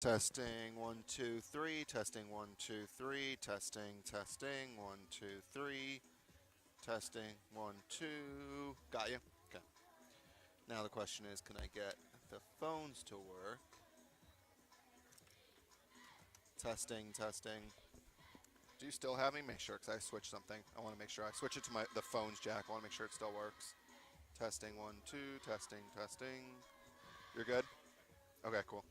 Testing 1 2 3. Testing 1 2 3. Testing 1 2 3. Testing 1 2. Got you. Okay. Now the question is, can I get the phones to work? Testing. Do you still have me? Make sure, because I switched something. I want to make sure I switch it to the phone's jack. I want to make sure it still works. Testing 1 2. Testing. You're good. Okay, cool.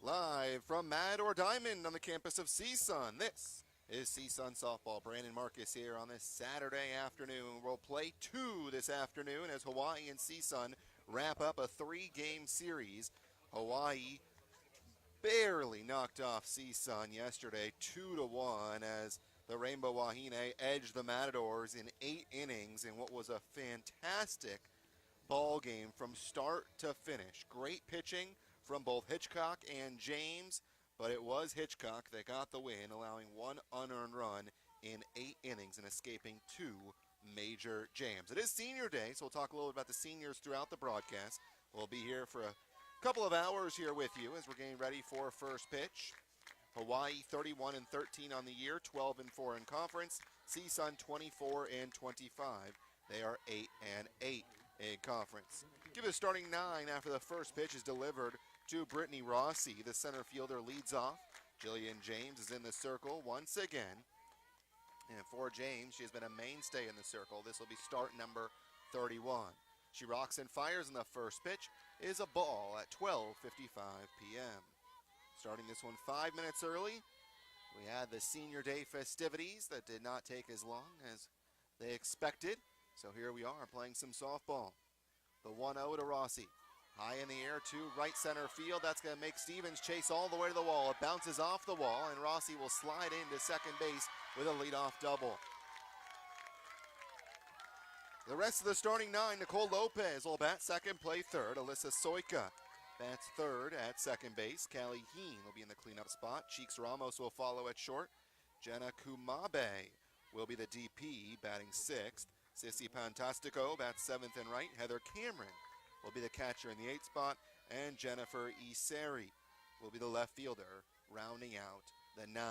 Live from Mad or Diamond on the campus of CSUN, this is CSUN Softball. Brandon Marcus here on this Saturday afternoon. We'll play two this afternoon as Hawaii and CSUN wrap up a three-game series. Hawaii barely knocked off CSUN yesterday 2-1 as the Rainbow Wahine edged the Matadors in 8 innings in what was a fantastic ball game from start to finish. Great pitching from both Hitchcock and James, but it was Hitchcock that got the win, allowing one unearned run in 8 innings and escaping 2 major jams. It is senior day, so we'll talk a little bit about the seniors throughout the broadcast. We'll be here for a couple of hours here with you as we're getting ready for first pitch. Hawaii 31-13 on the year, 12-4 in conference. CSUN 24-25. They are 8-8 in conference. Give it a starting 9 after the first pitch is delivered to Brittany Rossi. The center fielder leads off. Jillian James is in the circle once again. And for James, she has been a mainstay in the circle. This will be start number 31. She rocks and fires, and the first pitch is a ball at 12:55 p.m. Starting this one 5 minutes early, we had the senior day festivities that did not take as long as they expected. So here we are playing some softball. The 1-0 to Rossi. High in the air to right center field. That's going to make Stevens chase all the way to the wall. It bounces off the wall, and Rossi will slide into second base with a leadoff double. The rest of the starting 9, Nicole Lopez will bat second, play third. Alyssa Soika bats third at second base. Callie Heen will be in the cleanup spot. Cheeks Ramos will follow at short. Jenna Kumabe will be the DP, batting sixth. Sissy Pantastico bats seventh and right. Heather Cameron will be the catcher in the 8th spot. And Jennifer Iseri will be the left fielder, rounding out the 9.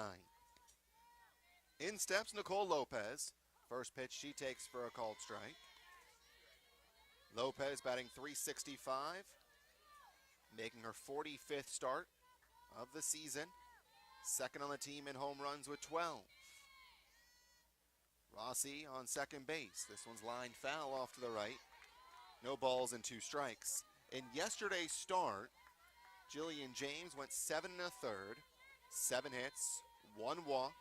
In steps Nicole Lopez. First pitch she takes for a called strike. Lopez batting .365, making her 45th start of the season. Second on the team in home runs with 12. Rossi on second base. This one's lined foul off to the right. No balls and 2 strikes. In yesterday's start, Jillian James went 7 1/3, 7 hits, 1 walk,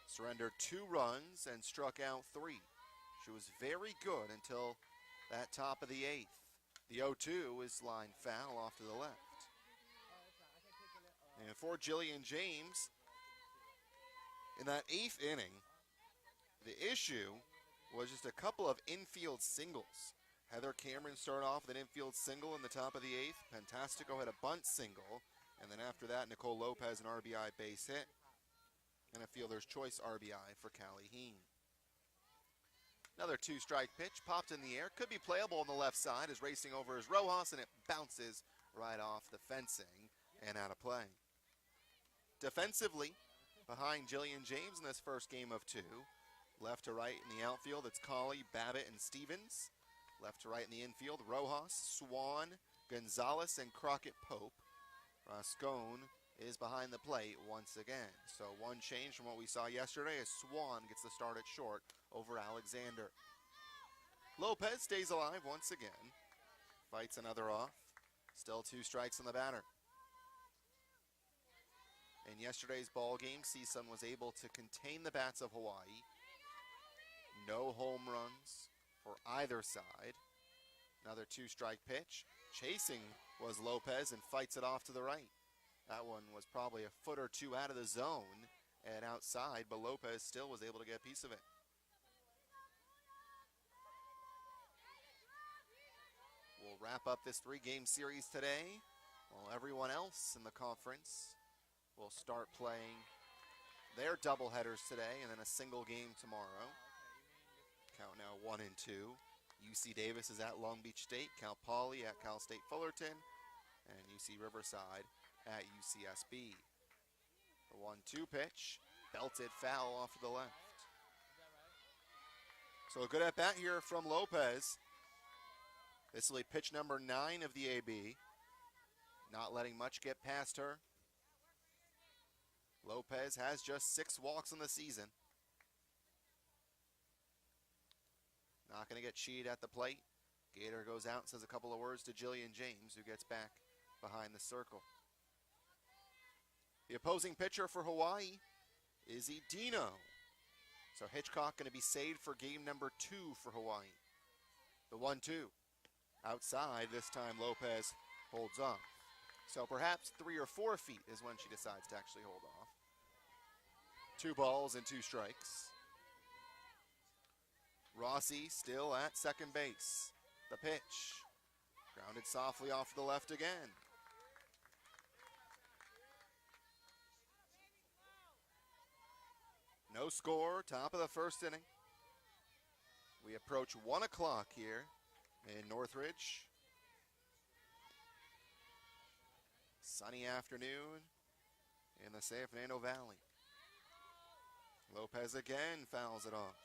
surrendered 2 runs, and struck out 3. She was very good until that top of the 8th. The 0-2 is lined foul off to the left. And for Jillian James, in that 8th inning, the issue was just a couple of infield singles. Heather Cameron started off with an infield single in the top of the 8th. Pantastico had a bunt single. And then after that, Nicole Lopez an RBI base hit. And a fielder's choice RBI for Callie Heen. Another 2-strike pitch popped in the air. Could be playable on the left side as racing over is Rojas, and it bounces right off the fencing and out of play. Defensively, behind Jillian James in this first game of 2. Left to right in the outfield, it's Colley, Babbitt, and Stevens. Left to right in the infield, Rojas, Swan, Gonzalez, and Crockett Pope. Rascone is behind the plate once again. So one change from what we saw yesterday as Swan gets the start at short over Alexander. Lopez stays alive once again. Fights another off. Still 2 strikes on the batter. In yesterday's ball game, CSUN was able to contain the bats of Hawaii. No home runs for either side. Another two-strike pitch. Chasing was Lopez and fights it off to the right. That one was probably a foot or two out of the zone and outside, but Lopez still was able to get a piece of it. We'll wrap up this three-game series today, while everyone else in the conference will start playing their doubleheaders today and then a single game tomorrow. Count now 1 and 2. UC Davis is at Long Beach State, Cal Poly at Cal State Fullerton, and UC Riverside at UCSB. The 1-2 pitch, belted foul off to the left. So a good at bat here from Lopez. This will be pitch number 9 of the AB. Not letting much get past her. Lopez has just 6 walks in the season. Not going to get cheated at the plate. Gator goes out and says a couple of words to Jillian James, who gets back behind the circle. The opposing pitcher for Hawaii is Dino. So Hitchcock going to be saved for game number 2 for Hawaii. The 1-2. Outside, this time Lopez holds off. So perhaps 3 or 4 feet is when she decides to actually hold off. 2 balls and 2 strikes. Rossi still at second base. The pitch. Grounded softly off to the left again. No score, top of the first inning. We approach 1 o'clock here in Northridge. Sunny afternoon in the San Fernando Valley. Lopez again fouls it off.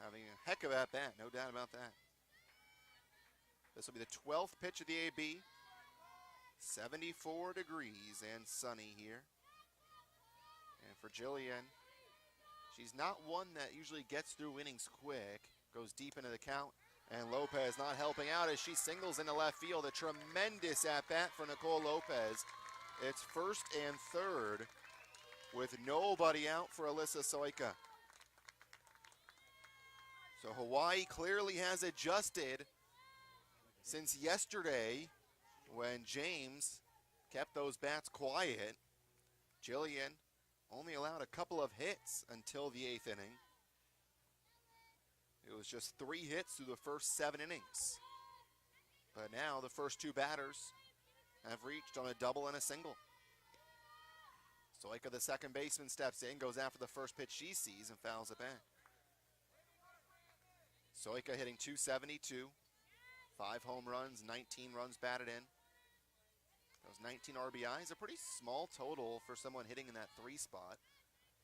Having a heck of at bat, no doubt about that. This will be the 12th pitch of the AB. 74 degrees and sunny here. And for Jillian, she's not one that usually gets through innings quick, goes deep into the count, and Lopez not helping out as she singles into left field. A tremendous at-bat for Nicole Lopez. It's first and third with nobody out for Alyssa Soika. So Hawaii clearly has adjusted since yesterday when James kept those bats quiet. Jillian only allowed a couple of hits until the 8th inning. It was just 3 hits through the first 7 innings. But now the first 2 batters have reached on a double and a single. Soika, the second baseman, steps in, goes after the first pitch she sees and fouls it back. Soika hitting .272, 5 home runs, 19 runs batted in. Those 19 RBIs, a pretty small total for someone hitting in that 3 spot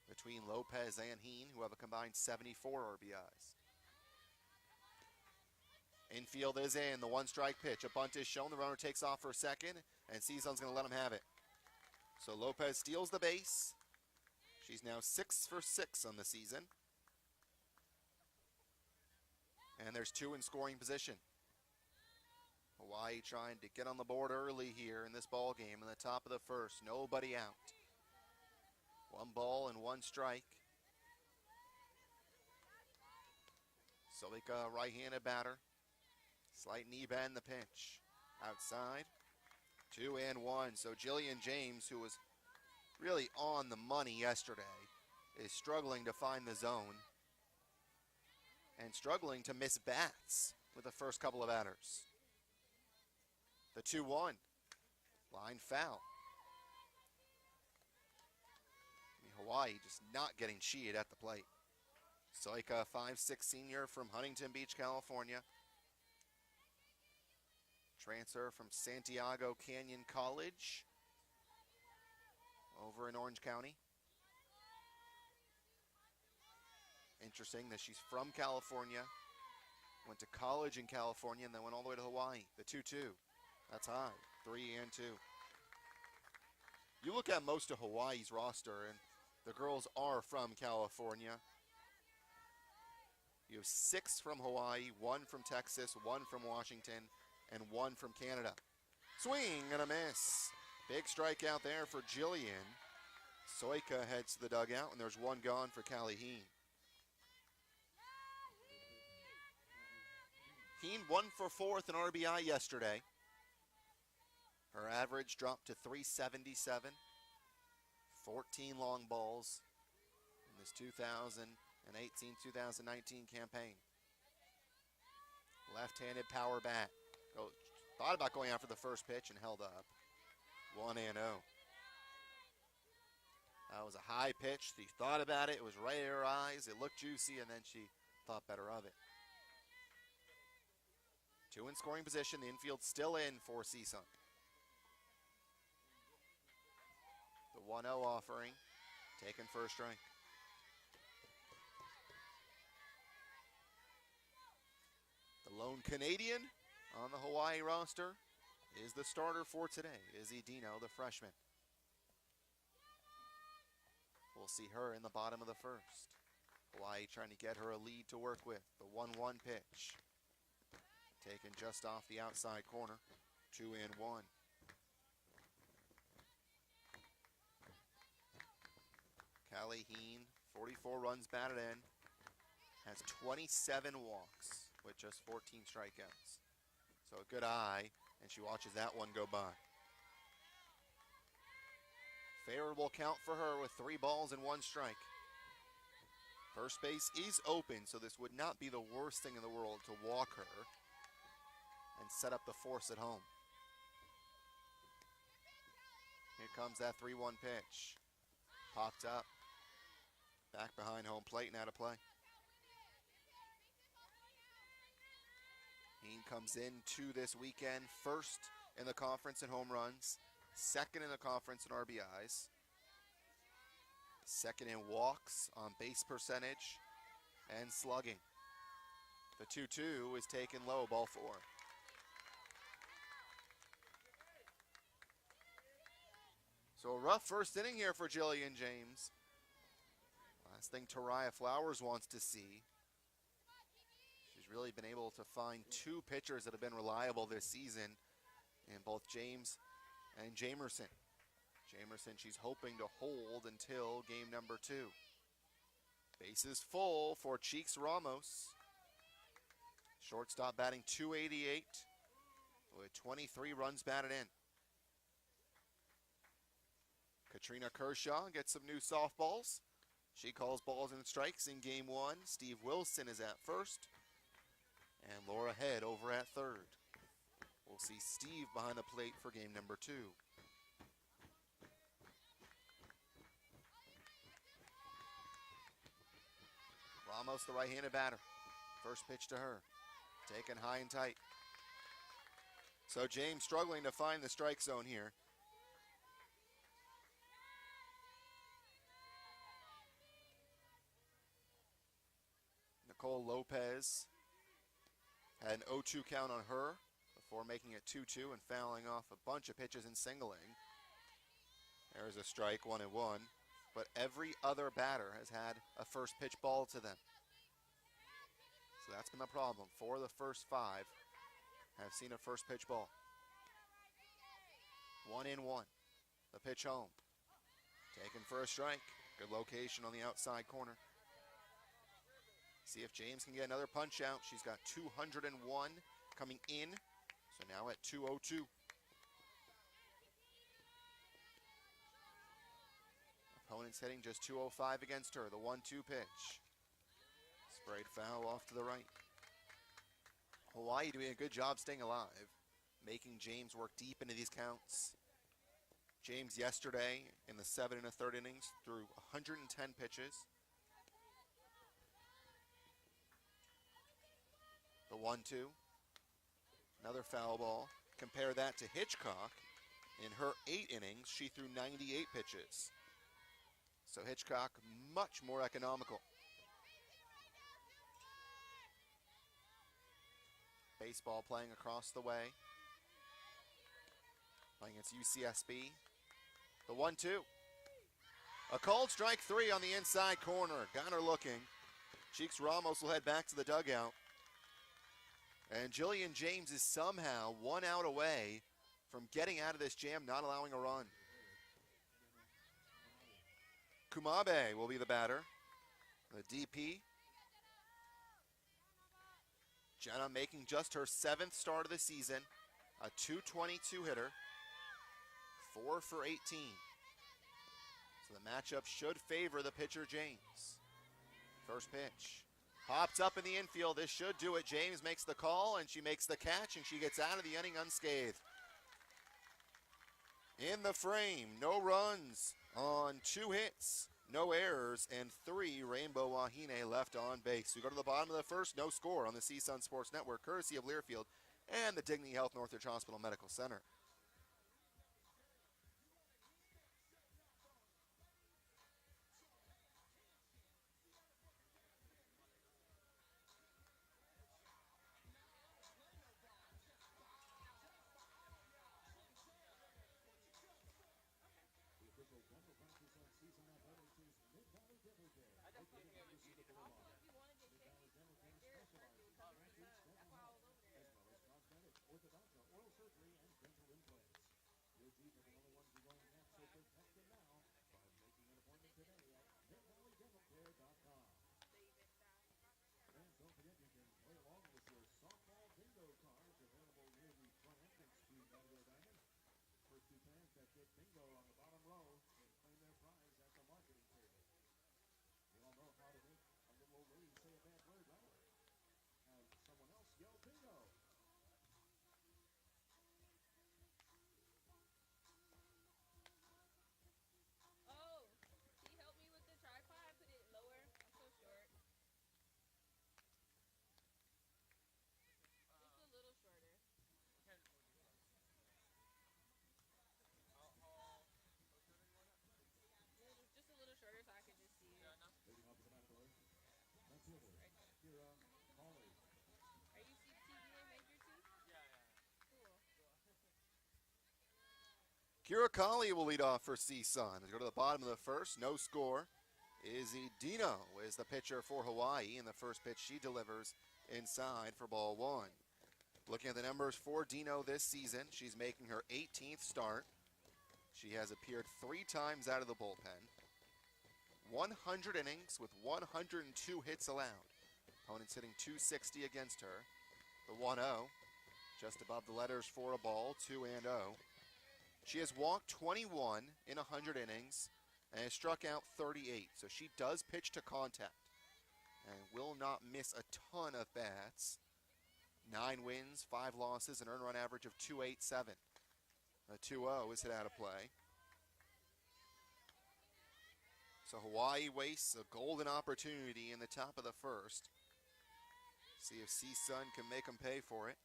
between Lopez and Heen, who have a combined 74 RBIs. Infield is in, the 1-strike pitch. A bunt is shown, the runner takes off for a second, and CSUN's going to let him have it. So Lopez steals the base. She's now 6 for 6 on the season. And there's 2 in scoring position. Hawaii trying to get on the board early here in this ball game in the top of the first. Nobody out. 1 ball and 1 strike. Soika, right-handed batter. Slight knee bend, the pitch. Outside. 2-1. So Jillian James, who was really on the money yesterday, is struggling to find the zone and struggling to miss bats with the first couple of batters. The 2-1. Line foul. Hawaii just not getting cheated at the plate. Soika, 5'6" senior from Huntington Beach, California. Transfer from Santiago Canyon College over in Orange County. Interesting that she's from California, went to college in California, and then went all the way to Hawaii. The 2-2. That's high. 3-2. You look at most of Hawaii's roster, and the girls are from California. You have 6 from Hawaii, 1 from Texas, 1 from Washington, and 1 from Canada. Swing and a miss. Big strikeout there for Jillian. Soika heads to the dugout, and there's 1 gone for Callie Heen. Heen 1 for 4 with an RBI yesterday. Her average dropped to 377. 14 long balls in this 2018-2019 campaign. Left-handed power bat. Thought about going after the first pitch and held up. 1-0. That was a high pitch. She thought about it. It was right in her eyes. It looked juicy, and then she thought better of it. 2 in scoring position. The infield still in for CSUN. The 1-0 offering, taken first strike. The lone Canadian on the Hawaii roster is the starter for today, Izzy Dino, the freshman. We'll see her in the bottom of the first. Hawaii trying to get her a lead to work with. The 1-1 pitch. Taken just off the outside corner. 2-1. Callie Heen, 44 runs batted in. Has 27 walks with just 14 strikeouts. So a good eye, and she watches that one go by. Favorable count for her with 3 balls and 1 strike. First base is open, so this would not be the worst thing in the world to walk her and set up the force at home. Here comes that 3-1 pitch. Popped up. Back behind home plate and out of play. Heen comes into this weekend first in the conference in home runs, second in the conference in RBIs, second in walks, on base percentage, and slugging. The 2-2 is taken low, ball 4. So a rough first inning here for Jillian James. Last thing Tariah Flowers wants to see. She's really been able to find 2 pitchers that have been reliable this season in both James and Jamerson. Jamerson she's hoping to hold until game number 2. Bases full for Cheeks Ramos. Shortstop batting .288 with 23 runs batted in. Katrina Kershaw gets some new softballs. She calls balls and strikes in game 1. Steve Wilson is at first. And Laura Head over at third. We'll see Steve behind the plate for game number 2. Ramos, the right-handed batter. First pitch to her. Taken high and tight. So James struggling to find the strike zone here. Nicole Lopez had an 0-2 count on her before making it 2-2 and fouling off a bunch of pitches and singling. There's a strike, 1-1. But every other batter has had a first pitch ball to them. So that's been the problem. 4 of the first 5 have seen a first pitch ball. 1-1. The pitch home. Taken for a strike. Good location on the outside corner. See if James can get another punch out. She's got 201 coming in. So now at 202. Opponent's hitting just 205 against her. The 1-2 pitch. Sprayed foul off to the right. Hawaii doing a good job staying alive, making James work deep into these counts. James yesterday in the 7 1/3 innings threw 110 pitches. The 1-2. Another foul ball. Compare that to Hitchcock. In her 8 innings, she threw 98 pitches. So Hitchcock, much more economical. Baseball playing across the way. Playing against UCSB. The 1-2. A called strike 3 on the inside corner. Got her looking. Cheeks Ramos will head back to the dugout. And Jillian James is somehow 1 out away from getting out of this jam, not allowing a run. Kumabe will be the batter. The DP. Jenna making just her 7th start of the season, a .222 hitter, 4 for 18. So the matchup should favor the pitcher, James. First pitch. Pops up in the infield. This should do it. James makes the call, and she makes the catch, and she gets out of the inning unscathed. In the frame, no runs on 2 hits, no errors, and 3 Rainbow Wahine left on base. We go to the bottom of the first, no score on the CSUN Sports Network, courtesy of Learfield and the Dignity Health Northridge Hospital Medical Center. Kira Kali will lead off for CSUN. As we go to the bottom of the first, no score. Izzy Dino is the pitcher for Hawaii, and the first pitch she delivers inside for ball 1. Looking at the numbers for Dino this season, she's making her 18th start. She has appeared 3 times out of the bullpen. 100 innings with 102 hits allowed. Opponents hitting .260 against her. The 1-0, just above the letters for a ball, 2-0. She has walked 21 in 100 innings and has struck out 38. So she does pitch to contact and will not miss a ton of bats. 9 wins, 5 losses, an earned run average of .287. A 2-0 is hit out of play. So Hawaii wastes a golden opportunity in the top of the first. See if CSUN can make them pay for it.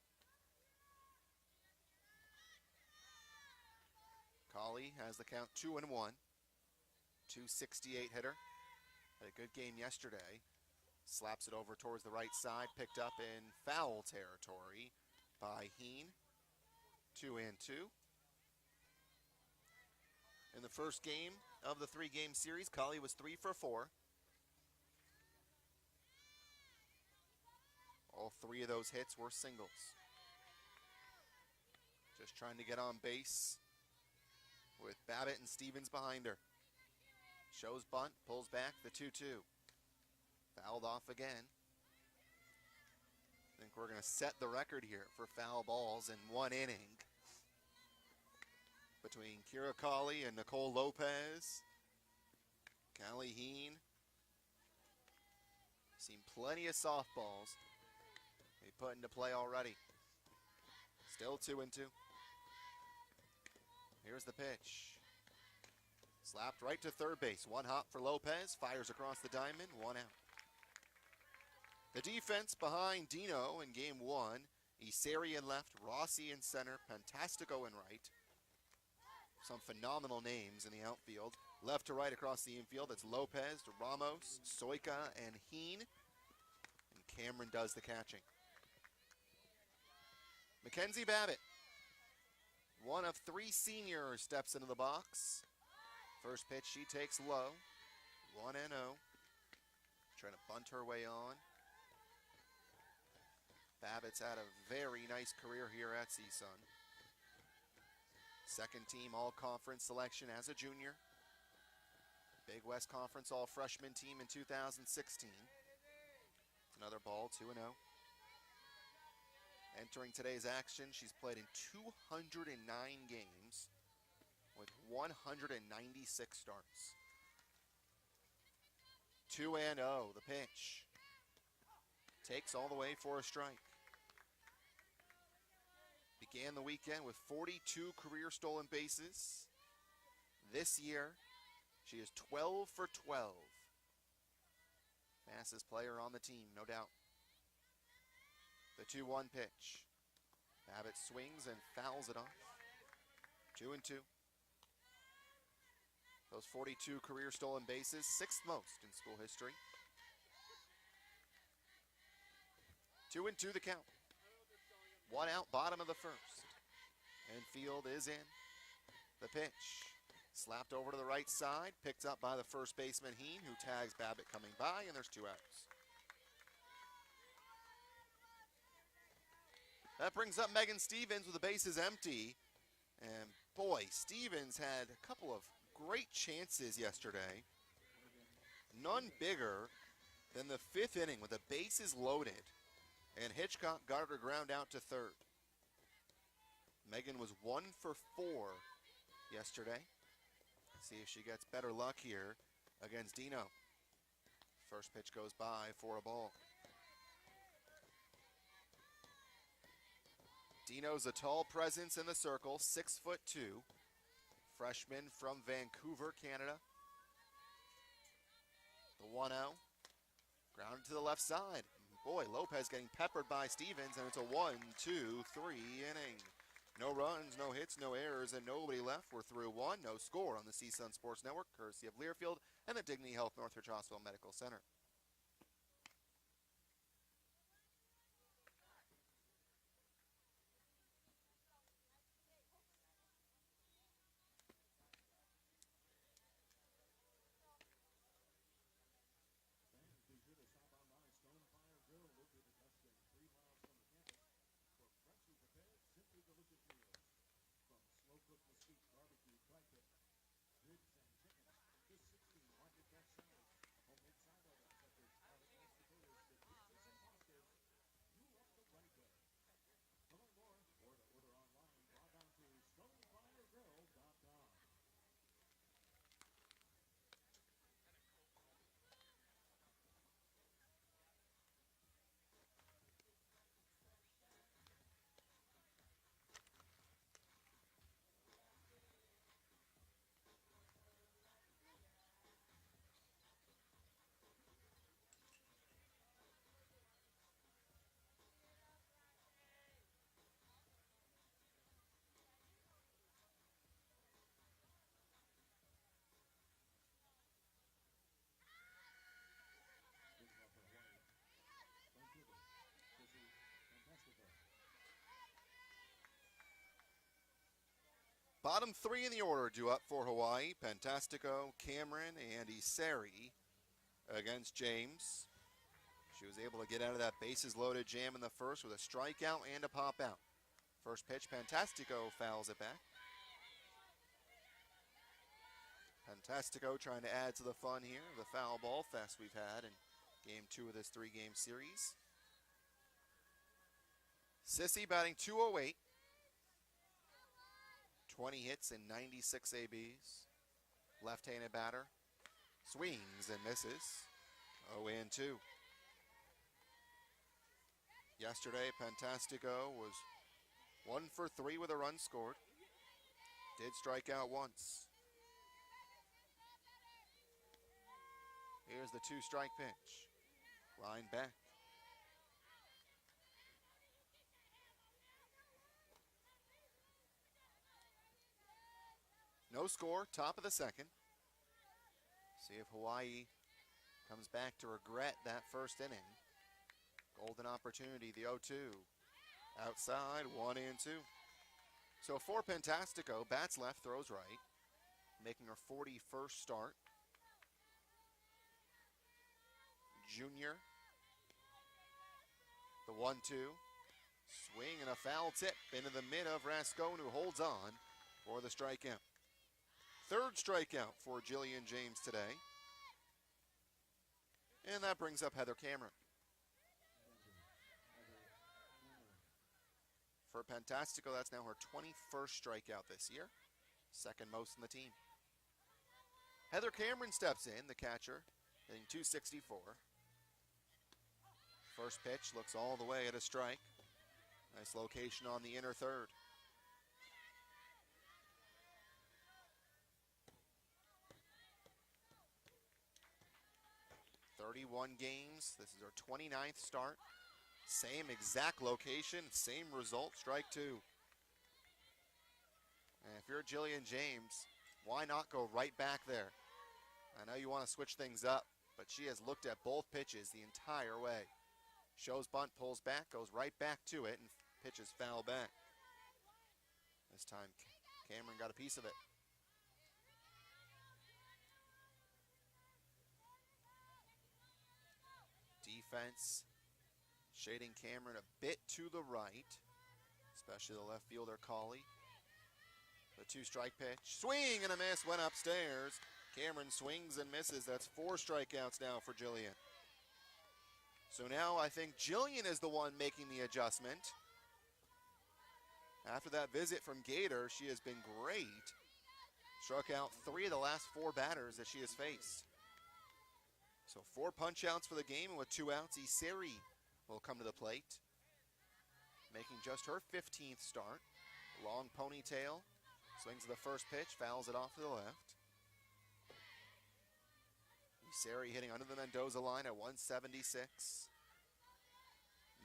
Kali has the count 2-1. .268 hitter. Had a good game yesterday. Slaps it over towards the right side. Picked up in foul territory by Heen. 2-2. In the first game of the 3-game series, Kali was 3 for 4. All 3 of those hits were singles. Just trying to get on base with Babbitt and Stevens behind her. Shows bunt, pulls back the 2-2. Fouled off again. I think we're going to set the record here for foul balls in 1 inning between Kira Kali and Nicole Lopez. Callie Heen. Seen plenty of softballs they put into play already. Still 2-2. Here's the pitch. Slapped right to third base. 1 hop for Lopez. Fires across the diamond. 1 out. The defense behind Dino in game 1. Iseri in left. Rossi in center. Fantastico in right. Some phenomenal names in the outfield. Left to right across the infield. It's Lopez, Ramos, Soika, and Heen. And Cameron does the catching. Mackenzie Babbitt. One of 3 seniors steps into the box. First pitch she takes low. 1-0. Trying to bunt her way on. Babbitt's had a very nice career here at CSUN. Second team all-conference selection as a junior. Big West Conference all-freshman team in 2016. Another ball, 2-0. Entering today's action, she's played in 209 games with 196 starts. 2-0, the pitch. Takes all the way for a strike. Began the weekend with 42 career stolen bases. This year, she is 12 for 12. Fastest player on the team, no doubt. The 2-1 pitch. Babbitt swings and fouls it off. 2-2. Those 42 career stolen bases, sixth most in school history. 2-2 the count. One out, bottom of the first. Infield is in. The pitch. Slapped over to the right side, picked up by the first baseman, Heen, who tags Babbitt coming by, and there's 2 outs. That brings up Megan Stevens with the bases empty. And boy, Stevens had a couple of great chances yesterday. None bigger than the 5th inning with the bases loaded. And Hitchcock got her ground out to third. Megan was 1 for 4 yesterday. See if she gets better luck here against Dino. First pitch goes by for a ball. Dino's a tall presence in the circle, 6'2". Freshman from Vancouver, Canada. The 1-0. Grounded to the left side. Boy, Lopez getting peppered by Stevens, and it's a 1-2-3 inning. No runs, no hits, no errors, and nobody left. We're through 1. No score on the CSUN Sports Network, courtesy of Learfield and the Dignity Health Northridge Hospital Medical Center. Bottom 3 in the order due up for Hawaii. Pantastico, Cameron, and Iseri against James. She was able to get out of that bases loaded jam in the first with a strikeout and a pop out. First pitch, Pantastico fouls it back. Pantastico trying to add to the fun here, the foul ball fest we've had in game 2 of this 3-game series. Sissy batting .208. 20 hits and 96 ABs. Left-handed batter. Swings and misses. 0-2. Yesterday, Pantastico was 1 for 3 with a run scored. Did strike out once. Here's the 2-strike pitch. Line back. No score, top of the second. See if Hawaii comes back to regret that first inning. Golden opportunity, the 0-2. Outside, 1-2. So for Pantastico, bats left, throws right. Making her 41st start. Junior. The 1-2. Swing and a foul tip into the mid of Rascone, who holds on for the strikeout. Third strikeout for Jillian James today. And that brings up Heather Cameron. For Fantastico, that's now her 21st strikeout this year. Second most in the team. Heather Cameron steps in, the catcher, hitting .264. First pitch looks all the way at a strike. Nice location on the inner third. "31 games. This is her 29th start. Same exact location, same result, strike two. And if you're Jillian James, why not go right back there? I know you want to switch things up, but she has looked at both pitches the entire way. Shows bunt, pulls back, goes right back to it, and pitches foul back. This time, Cameron got a piece of it. Defense shading Cameron a bit to the right, especially the left fielder, Colley. The two-strike pitch, swing and a miss, went upstairs. Cameron swings and misses. That's 4 strikeouts now for Jillian. So now I think Jillian is the one making the adjustment. After that visit from Gator, she has been great. Struck out 3 of the last 4 batters that she has faced. So 4 punch-outs for the game, and with 2 outs, Iseri will come to the plate, making just her 15th start. Long ponytail, swings to the first pitch, fouls it off to the left. Iseri hitting under the Mendoza line at 176.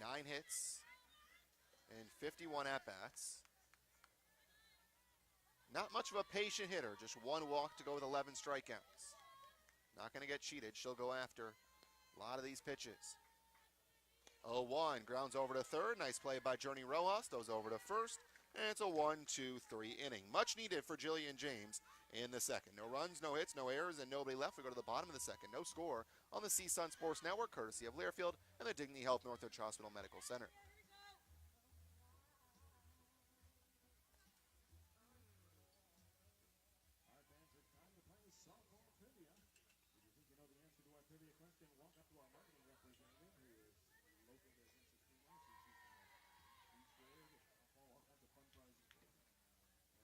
9 hits and 51 at-bats. Not much of a patient hitter, just 1 walk to go with 11 strikeouts. Not going to get cheated. She'll go after a lot of these pitches. 0-1, grounds over to third. Nice play by Journey Rojas, those over to first. And it's a 1-2-3 inning. Much needed for Jillian James in the second. No runs, no hits, no errors, and nobody left. We go to the bottom of the second. No score on the CSUN Sports Network, courtesy of Learfield and the Dignity Health Northridge Hospital Medical Center. Trivia question, walk up to our marketing representative who is local to CSUN May. She's squared, all kinds of fun prizes for you.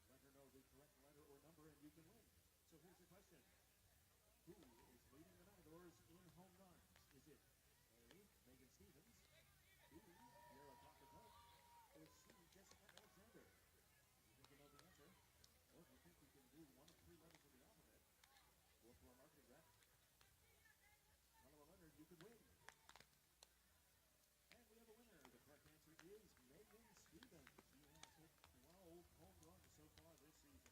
And let her know the correct letter or number and you can win. So here's your question. Who is leading the Matadors in home runs? Is it A, Megan Stevens, B, Kiara Crocker-Pope, or C, Jessica Alexander? You think you know the answer? Or if you think you can do one of 3 letters of the alphabet, go up to our marketing rep. You could win. And we have a winner. The correct answer is Megan Stevens. She has hit 12 home runs so far this season.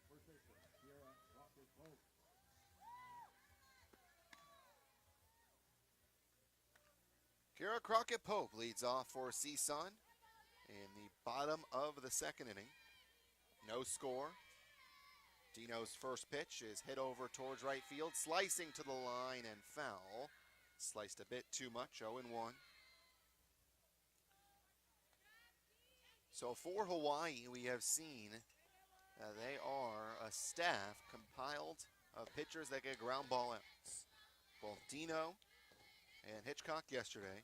First baseman, Kiara Crocker-Pope. Kiara Crockett-Pope leads off for CSUN in the bottom of the second inning. No score. Dino's first pitch is hit over towards right field, slicing to the line and foul. Sliced a bit too much, 0-1. So for Hawaii, we have seen they are a staff compiled of pitchers that get ground ball outs. Both Dino and Hitchcock yesterday.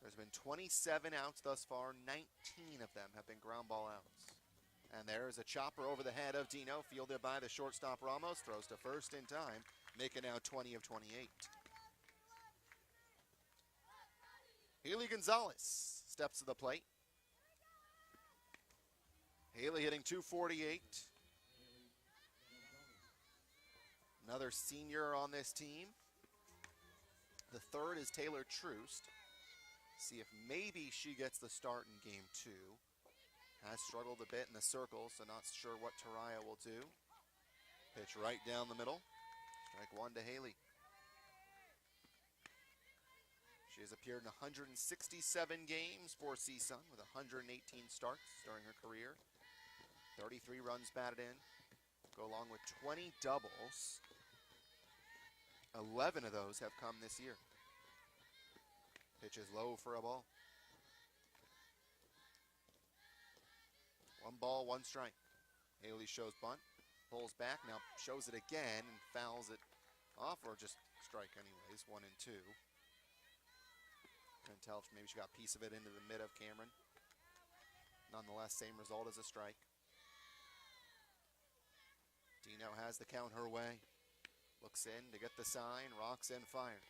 There's been 27 outs thus far. 19 of them have been ground ball outs. And there's a chopper over the head of Dino, fielded by the shortstop Ramos. Throws to first in time, making now 20 of 28. Haley Gonzalez steps to the plate. Haley hitting .248. Another senior on this team. The third is Taylor Troost. See if maybe she gets the start in game 2. Has struggled a bit in the circle, so not sure what Taraya will do. Pitch right down the middle. Strike 1 to Haley. She has appeared in 167 games for CSUN with 118 starts during her career. 33 runs batted in, go along with 20 doubles. 11 of those have come this year. Pitch is low for a ball. 1 ball, 1 strike. Haley shows bunt, pulls back, now shows it again and fouls it off, or just strike anyways, 1 and 2. Can tell if maybe she got a piece of it into the mid of Cameron. Nonetheless, same result as a strike. Dino has the count her way. Looks in to get the sign, rocks in, fires.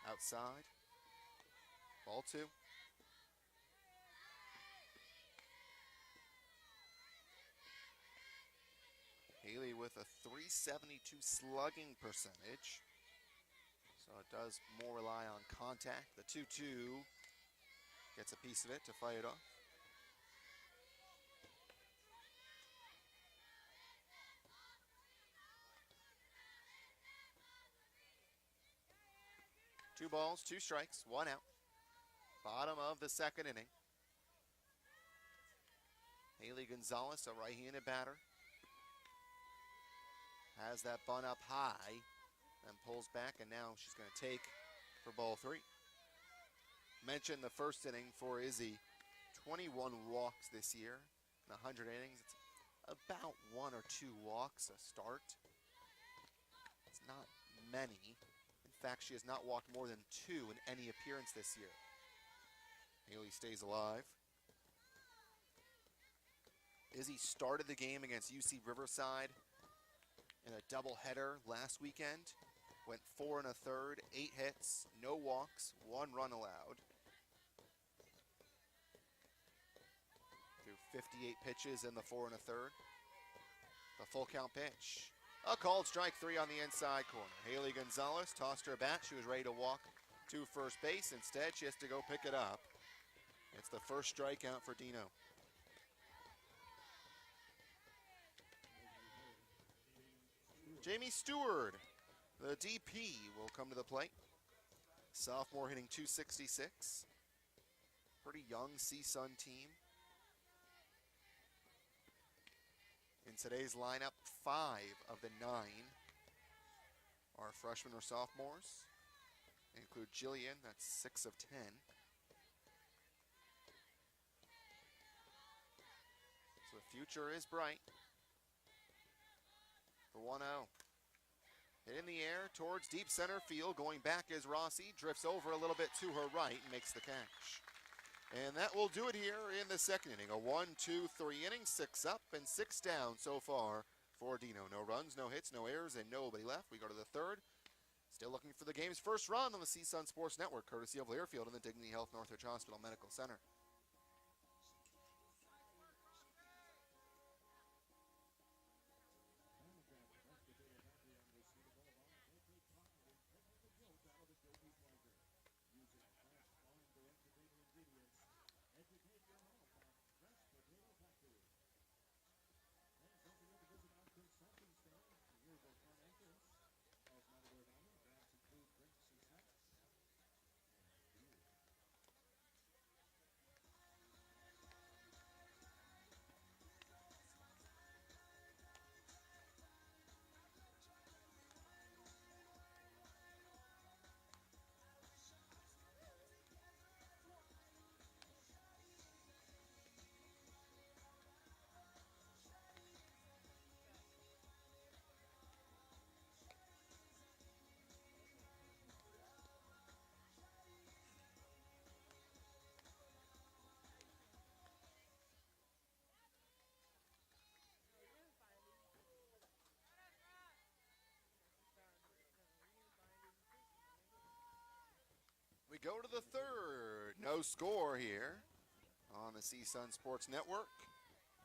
Outside. Ball 2. Haley with a .372 slugging percentage. So it does more rely on contact. The 2-2 gets a piece of it to fight it off. Two balls, 2 strikes, 1 out. Bottom of the second inning. Haley Gonzalez, a right-handed batter, has that bunt up high and pulls back, and now she's going to take for ball 3. Mentioned the first inning for Izzy. 21 walks this year in 100 innings. It's about 1 or 2 walks a start. It's not many. In fact, she has not walked more than 2 in any appearance this year. Haley stays alive. Izzy started the game against UC Riverside in a doubleheader last weekend. Went 4 1/3, 8 hits, no walks, 1 run allowed. Threw 58 pitches in the 4 1/3. The full count pitch. A called strike 3 on the inside corner. Haley Gonzalez tossed her bat. She was ready to walk to first base. Instead, she has to go pick it up. It's the first strikeout for Dino. Jamie Stewart, the DP, will come to the plate. Sophomore hitting .266. Pretty young CSUN team. In today's lineup, 5 of the 9 are freshmen or sophomores. They include Jillian, that's 6 of 10. So the future is bright. The 1-0. Hit in the air towards deep center field. Going back is Rossi. Drifts over a little bit to her right and makes the catch. And that will do it here in the second inning. A 1-2-3 inning, 6 up and 6 down so far for Dino. No runs, no hits, no errors, and nobody left. We go to the third. Still looking for the game's first run on the CSUN Sports Network, courtesy of Learfield and the Dignity Health Northridge Hospital Medical Center. We go to the third. No score here on the CSUN Sports Network.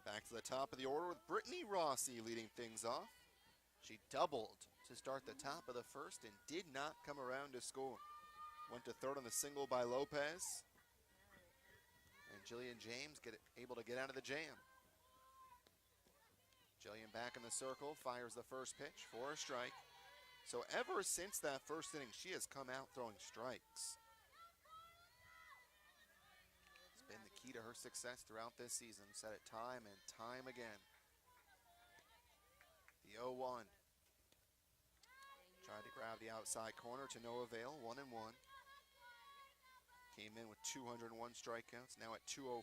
Back to the top of the order with Brittany Rossi leading things off. She doubled to start the top of the first and did not come around to score. Went to third on the single by Lopez. And Jillian James able to get out of the jam. Jillian back in the circle, fires the first pitch for a strike. So ever since that first inning, she has come out throwing strikes. It's been the key to her success throughout this season. Said it time and time again. The 0-1. Tried to grab Drive the outside corner to no avail, 1-1. Came in with 201 strikeouts, now at 205.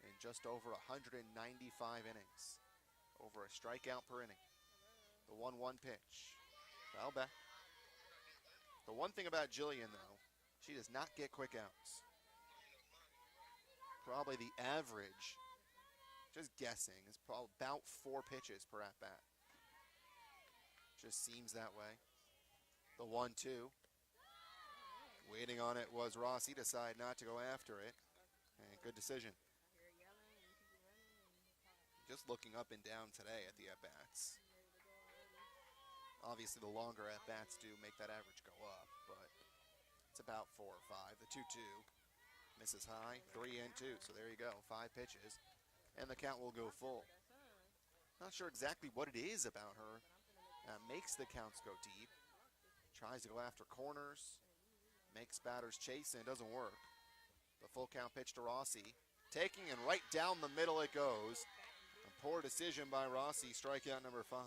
In just over 195 innings. Over a strikeout per inning. The 1-1 pitch. Foul back. The one thing about Jillian, though, she does not get quick outs. Probably the average, just guessing, is probably about 4 pitches per at-bat. Just seems that way. The 1-2. Waiting on it was Rossi. Decided not to go after it. And good decision. Just looking up and down today at the at-bats. Obviously, the longer at-bats do make that average go up, but it's about 4 or 5. The 2-2 misses high, 3-2. So there you go, 5 pitches, and the count will go full. Not sure exactly what it is about her that makes the counts go deep. Tries to go after corners, makes batters chase, and it doesn't work. The full count pitch to Rossi, taking and right down the middle it goes. A poor decision by Rossi, strikeout number 5.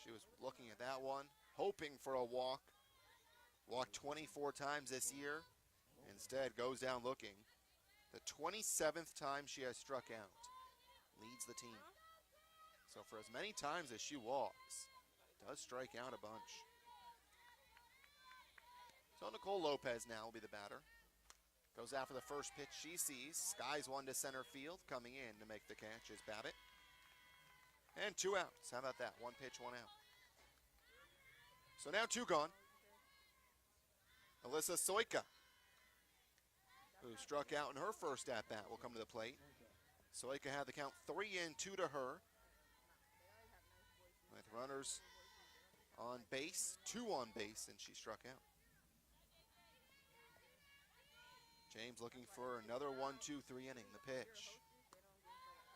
She was looking at that one, hoping for a walk. Walked 24 times this year. Instead, goes down looking. The 27th time she has struck out. Leads the team. So for as many times as she walks, does strike out a bunch. So Nicole Lopez now will be the batter. Goes after the first pitch she sees. Skies one to center field. Coming in to make the catch is Babbitt. And 2 outs. How about that? 1 pitch, 1 out. So now 2 gone. Alyssa Soika, who struck out in her first at-bat, will come to the plate. Soika had the count 3-2 to her. With runners on base, 2 on base, and she struck out. James looking for another 1-2-3 inning. The pitch.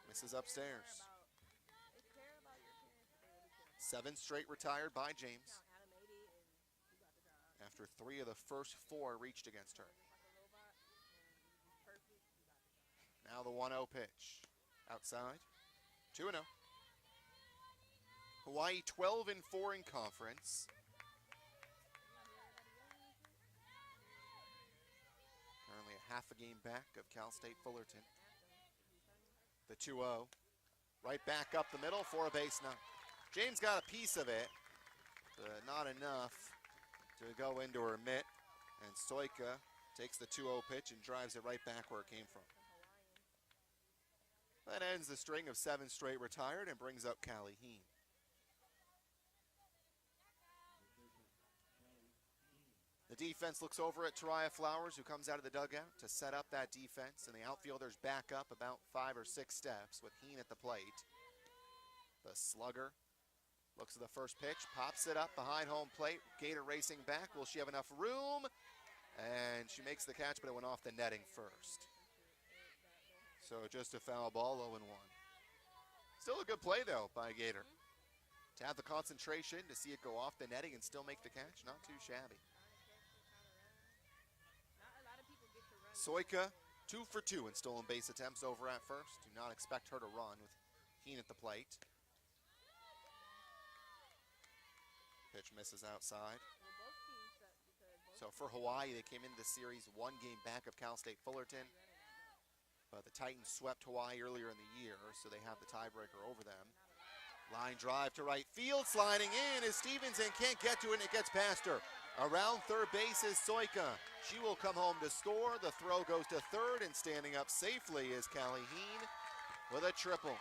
Misses upstairs. 7 straight retired by James. After 3 of the first 4 reached against her. Now the 1-0 pitch. Outside. 2-0. Hawaii 12-4 in conference. Currently a half a game back of Cal State Fullerton. The 2-0. Right back up the middle for a base knock. James got a piece of it, but not enough to go into her mitt. And Soika takes the 2-0 pitch and drives it right back where it came from. That ends the string of 7 straight retired and brings up Callie Heen. The defense looks over at Tariah Flowers, who comes out of the dugout to set up that defense, and the outfielders back up about 5 or 6 steps with Heen at the plate. The slugger looks at the first pitch, pops it up behind home plate. Gator racing back. Will she have enough room? And she makes the catch, but it went off the netting first. So just a foul ball, 0-1. Still a good play, though, by Gator. To have the concentration, to see it go off the netting and still make the catch, not too shabby. Soika, 2 for 2 in stolen base attempts over at first. Do not expect her to run with Heen at the plate. Pitch misses outside. So for Hawaii, they came into the series 1 game back of Cal State Fullerton. But the Titans swept Hawaii earlier in the year, so they have the tiebreaker over them. Line drive to right field, sliding in is Stevenson, can't get to it, and it gets past her. Around third base is Soika. She will come home to score. The throw goes to third, and standing up safely is Callie Heen with a triple.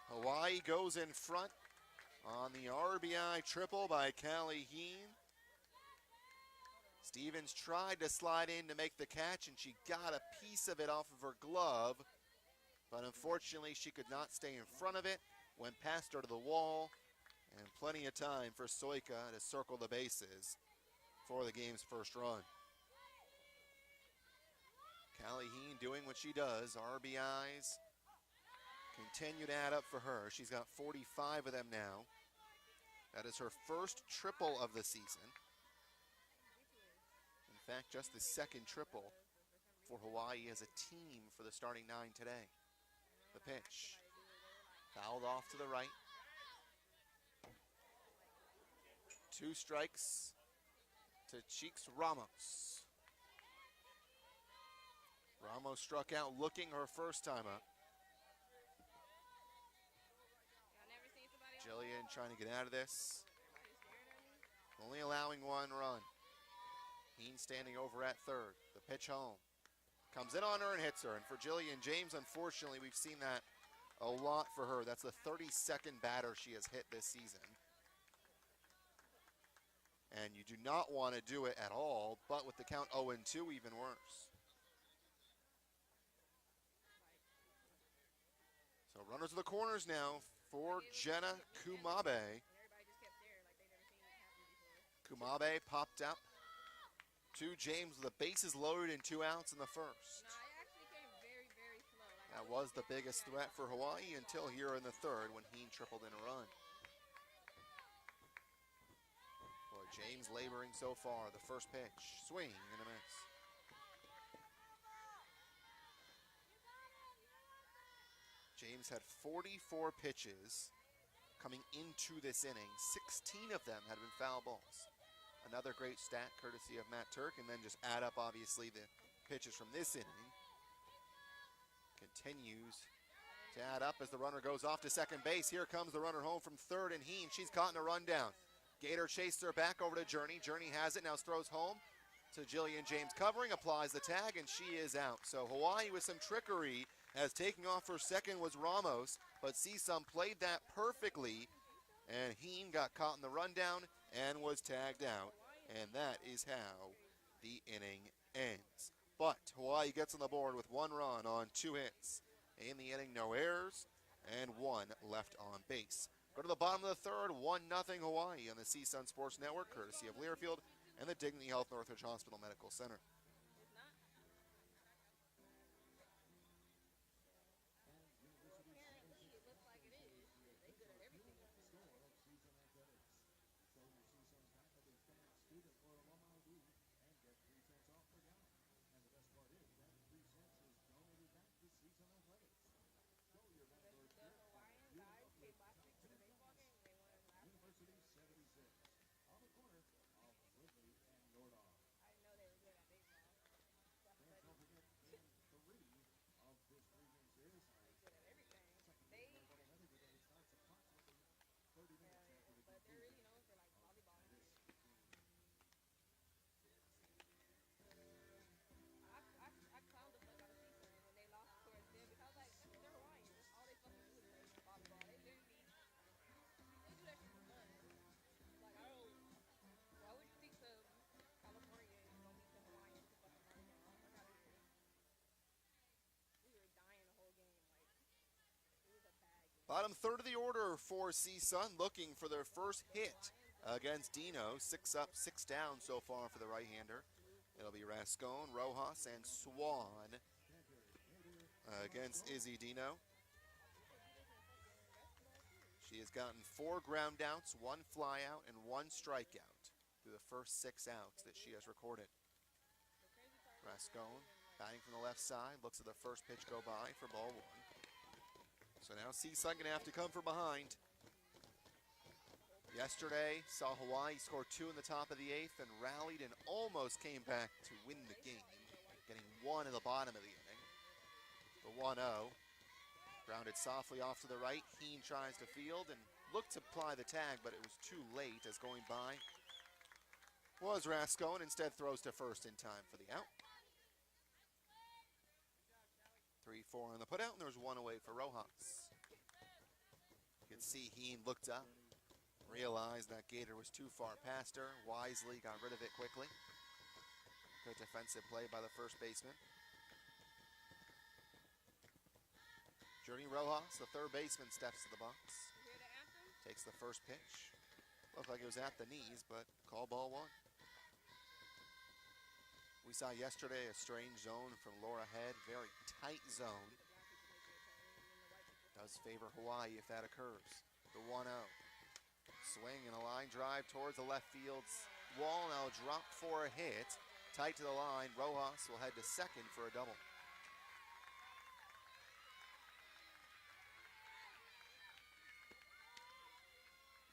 Hawaii goes in front on the RBI triple by Callie Heen. Stevens tried to slide in to make the catch, and she got a piece of it off of her glove, but unfortunately she could not stay in front of it, went past her to the wall, and plenty of time for Soika to circle the bases for the game's first run. Callie Heen doing what she does, RBIs continue to add up for her. She's got 45 of them now. That is her first triple of the season. In fact, just the second triple for Hawaii as a team for the starting 9 today. The pitch. Fouled off to the right. 2 strikes to Cheeks Ramos. Ramos struck out looking her first time up. Jillian trying to get out of this. Only allowing 1 run. Heen standing over at third. The pitch home. Comes in on her and hits her. And for Jillian James, unfortunately, we've seen that a lot for her. That's the 32nd batter she has hit this season. And you do not want to do it at all, but with the count 0-2, even worse. So runners to the corners now for Jenna Kumabe. Kumabe popped out to James with the bases loaded and 2 outs in the first. That was the biggest threat for Hawaii until here in the third when Heen tripled in a run. Boy, James laboring so far. The first pitch, swing and a miss. James had 44 pitches coming into this inning. 16 of them had been foul balls. Another great stat courtesy of Matt Turk, and then just add up obviously the pitches from this inning. Continues to add up as the runner goes off to second base. Here comes the runner home from third, and Heen, she's caught in a rundown. Gator chased her back over to Journey. Journey has it, now throws home to Jillian James covering, applies the tag, and she is out. So Hawaii with some trickery, as taking off for second was Ramos, but CSUN played that perfectly, and Heen got caught in the rundown and was tagged out, and that is how the inning ends. But Hawaii gets on the board with 1 run on 2 hits. In the inning, no errors, and 1 left on base. Go to the bottom of the third, 1-0 Hawaii on the CSUN Sports Network, courtesy of Learfield and the Dignity Health Northridge Hospital Medical Center. Bottom third of the order for CSUN, looking for their first hit against Dino. 6 up, 6 down so far for the right-hander. It'll be Rascone, Rojas, and Swan against Izzy Dino. She has gotten 4 ground outs, 1 flyout, and 1 strikeout through the first 6 outs that she has recorded. Rascone batting from the left side, looks at the first pitch go by for ball 1. So now CSUN gonna have to come from behind. Yesterday saw Hawaii score 2 in the top of the 8th and rallied and almost came back to win the game, getting 1 in the bottom of the inning. The 1-0, grounded softly off to the right. Heen tries to field and looked to apply the tag, but it was too late, as going by was Rascone. Instead throws to first in time for the out. 3-4 on the putout, and there's 1 away for Rojas. You can see Heen looked up, realized that Gator was too far past her, wisely got rid of it quickly. Good defensive play by the first baseman. Journey Rojas, the third baseman, steps to the box. Takes the first pitch. Looked like it was at the knees, but call ball 1. We saw yesterday a strange zone from Laura Head, very tight zone. Does favor Hawaii if that occurs. The 1-0. Swing and a line drive towards the left field's wall. Now dropped for a hit. tight to the line. Rojas will head to second for a double.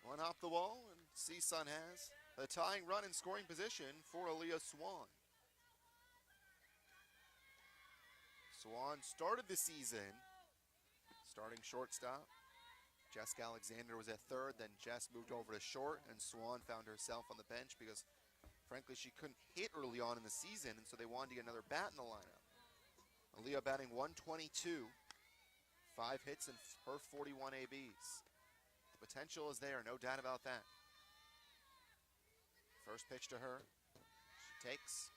One off the wall, and CSUN has the tying run in scoring position for Aaliyah Swan. Swan started the season starting shortstop. Jessica Alexander was at third, then Jess moved over to short, and Swan found herself on the bench because, frankly, she couldn't hit early on in the season, and so they wanted to get another bat in the lineup. Aaliyah batting 122, 5 hits and her 41 ABs. The potential is there, no doubt about that. First pitch to her, she takes.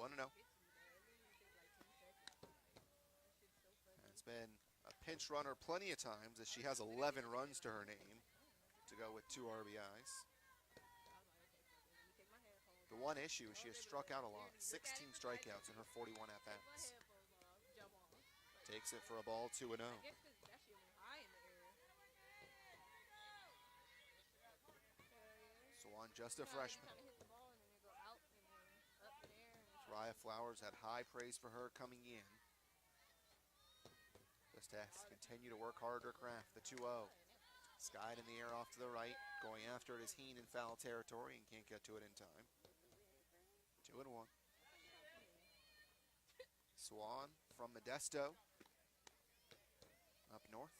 1-0. It's been a pinch runner plenty of times as she has 11 runs to her name to go with 2 RBIs. The one issue is she has struck out a lot, 16 strikeouts in her 41 at-bats. Takes it for a ball, 2-0. Swan, just a freshman. Raya Flowers had high praise for her coming in. Just has to continue to work hard her craft. The 2-0. Skied in the air off to the right. Going after it is Heen in foul territory and can't get to it in time. 2-1. Swan from Modesto. Up north.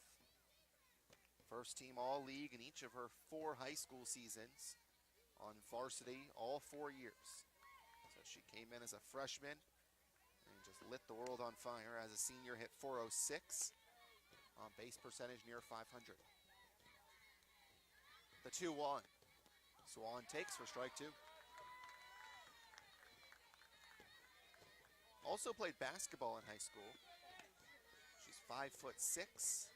First team all-league in each of her 4 high school seasons. On varsity all 4 years. So she came in as a freshman and just lit the world on fire. As a senior, hit .406. On base percentage near 500. The 2-1. Swan takes for strike 2. Also played basketball in high school. She's 5'6".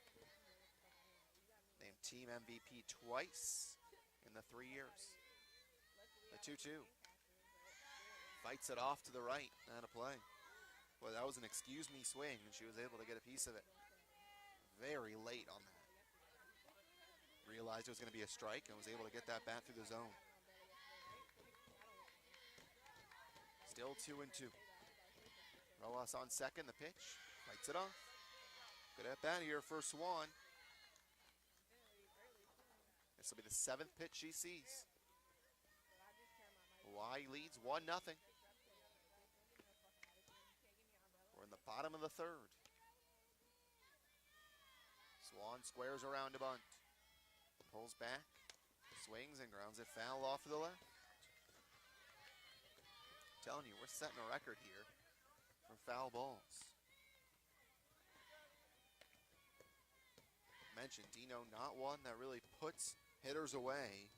Named team MVP twice in the 3 years. The 2-2. Fights it off to the right. Out of play. Boy, that was an excuse me swing, and she was able to get a piece of it. Very late on that. Realized it was going to be a strike and was able to get that bat through the zone. Still 2-2. Rojas on second, the pitch. Fights it off. Good at bat here for Swan. This will be the 7th pitch she sees. Hawaii leads 1-0. We're in the bottom of the 3rd. Swan squares around to bunt. Pulls back, swings, and grounds it foul off to the left. I'm telling you, we're setting a record here for foul balls. Mentioned Dino, not one that really puts hitters away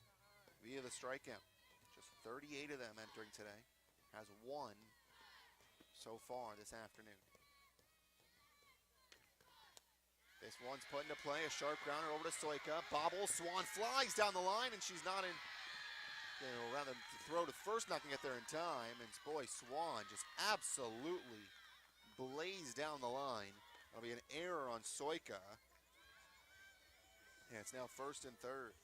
via the strikeout. Just 38 of them entering today. Has 1 so far this afternoon. This one's put into play, a sharp grounder over to Soika. Bobble, Swan flies down the line, and she's not in, rather to throw to first, not gonna get there in time. And boy, Swan just absolutely blazed down the line. That'll be an error on Soika. Yeah, it's now 1st and 3rd.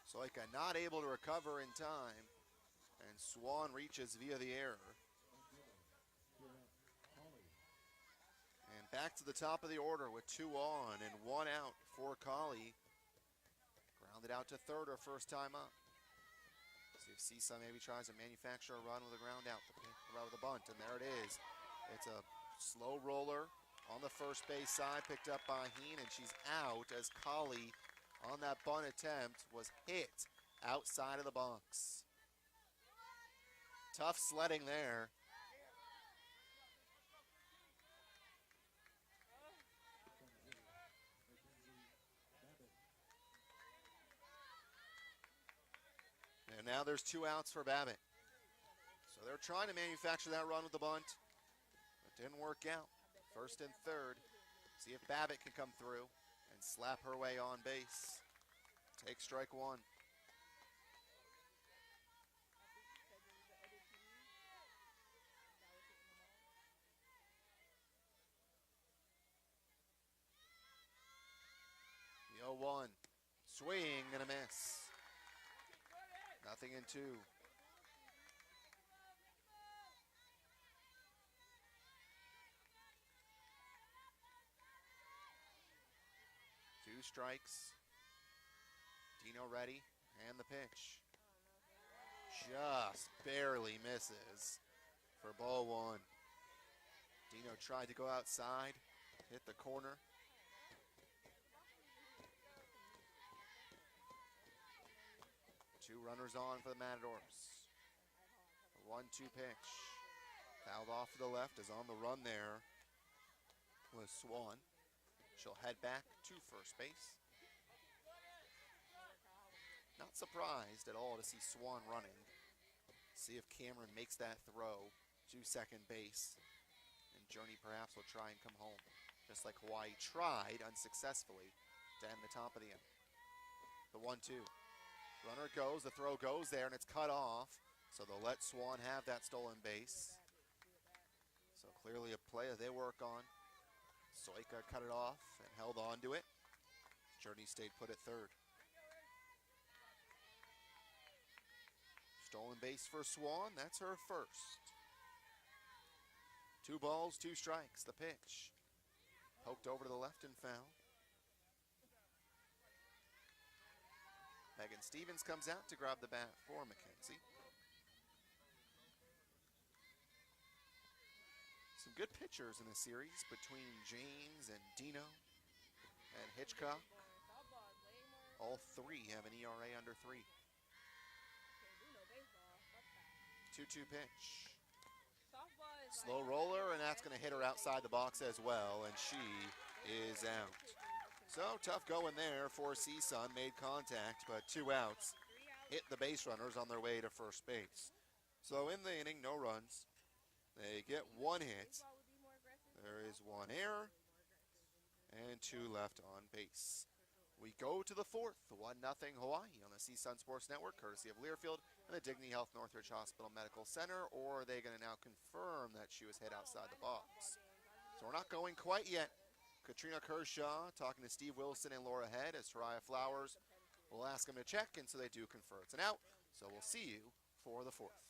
Soika not able to recover in time, and Swan reaches via the error. And back to the top of the order with 2 on and 1 out for Colley. Grounded out to third her first time up. See if CSUN maybe tries to manufacture a run with a ground out, with a bunt, and there it is. It's a slow roller on the first base side, picked up by Heen, and she's out as Colley on that bunt attempt was hit outside of the box. Tough sledding there. And now there's 2 outs for Babbitt. So they're trying to manufacture that run with the bunt. It didn't work out. 1st and 3rd. See if Babbitt can come through and slap her way on base. Take strike 1. The 0-1. Swing and a miss. 0-2. 2 strikes. Dino ready, and the pitch. Just barely misses for ball 1. Dino tried to go outside, hit the corner. Two runners on for the Matadors. The 1-2 pitch. Fouled off to the left, is on the run there with Swan. She'll head back to first base. Not surprised at all to see Swan running. See if Cameron makes that throw to second base. And Journey perhaps will try and come home. Just like Hawaii tried unsuccessfully to end the top of the inning. The 1-2. Runner goes, the throw goes there, and it's cut off. So they'll let Swan have that stolen base. So clearly a play that they work on. Soika cut it off and held on to it. Journey stayed put at third. Stolen base for Swan, that's her first. 2 balls, 2 strikes, the pitch. Poked over to the left and foul. Megan Stevens comes out to grab the bat for McKenzie. Some good pitchers in the series between James and Dino and Hitchcock. All 3 have an ERA under 3. 2-2 pitch. Slow roller, and that's going to hit her outside the box as well, and she is out. So tough going there for CSUN. Made contact, but 2 outs. Hit the base runners on their way to first base. So in the inning, no runs. They get 1 hit. There is 1 error and 2 left on base. We go to the 4th, 1-0 Hawaii on the CSUN Sports Network, courtesy of Learfield and the Dignity Health Northridge Hospital Medical Center. Or are they going to now confirm that she was hit outside the box? So we're not going quite yet. Katrina Kershaw talking to Steve Wilson and Laura Head as Soraya Flowers will ask them to check, and so they do confer it's an out. So we'll see you for the 4th.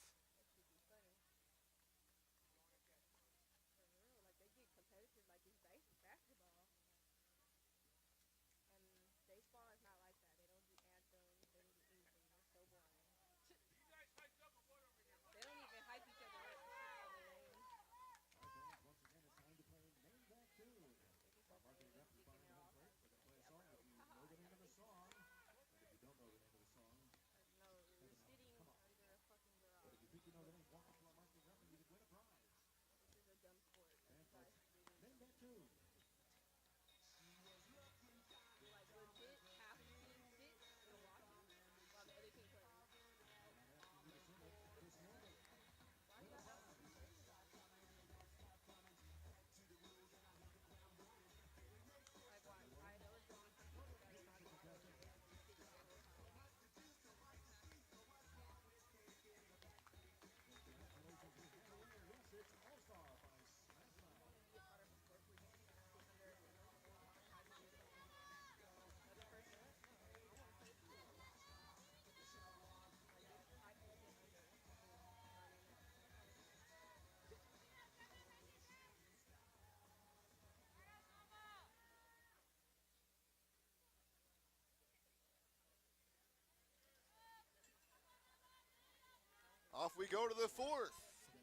Off we go to the 4th.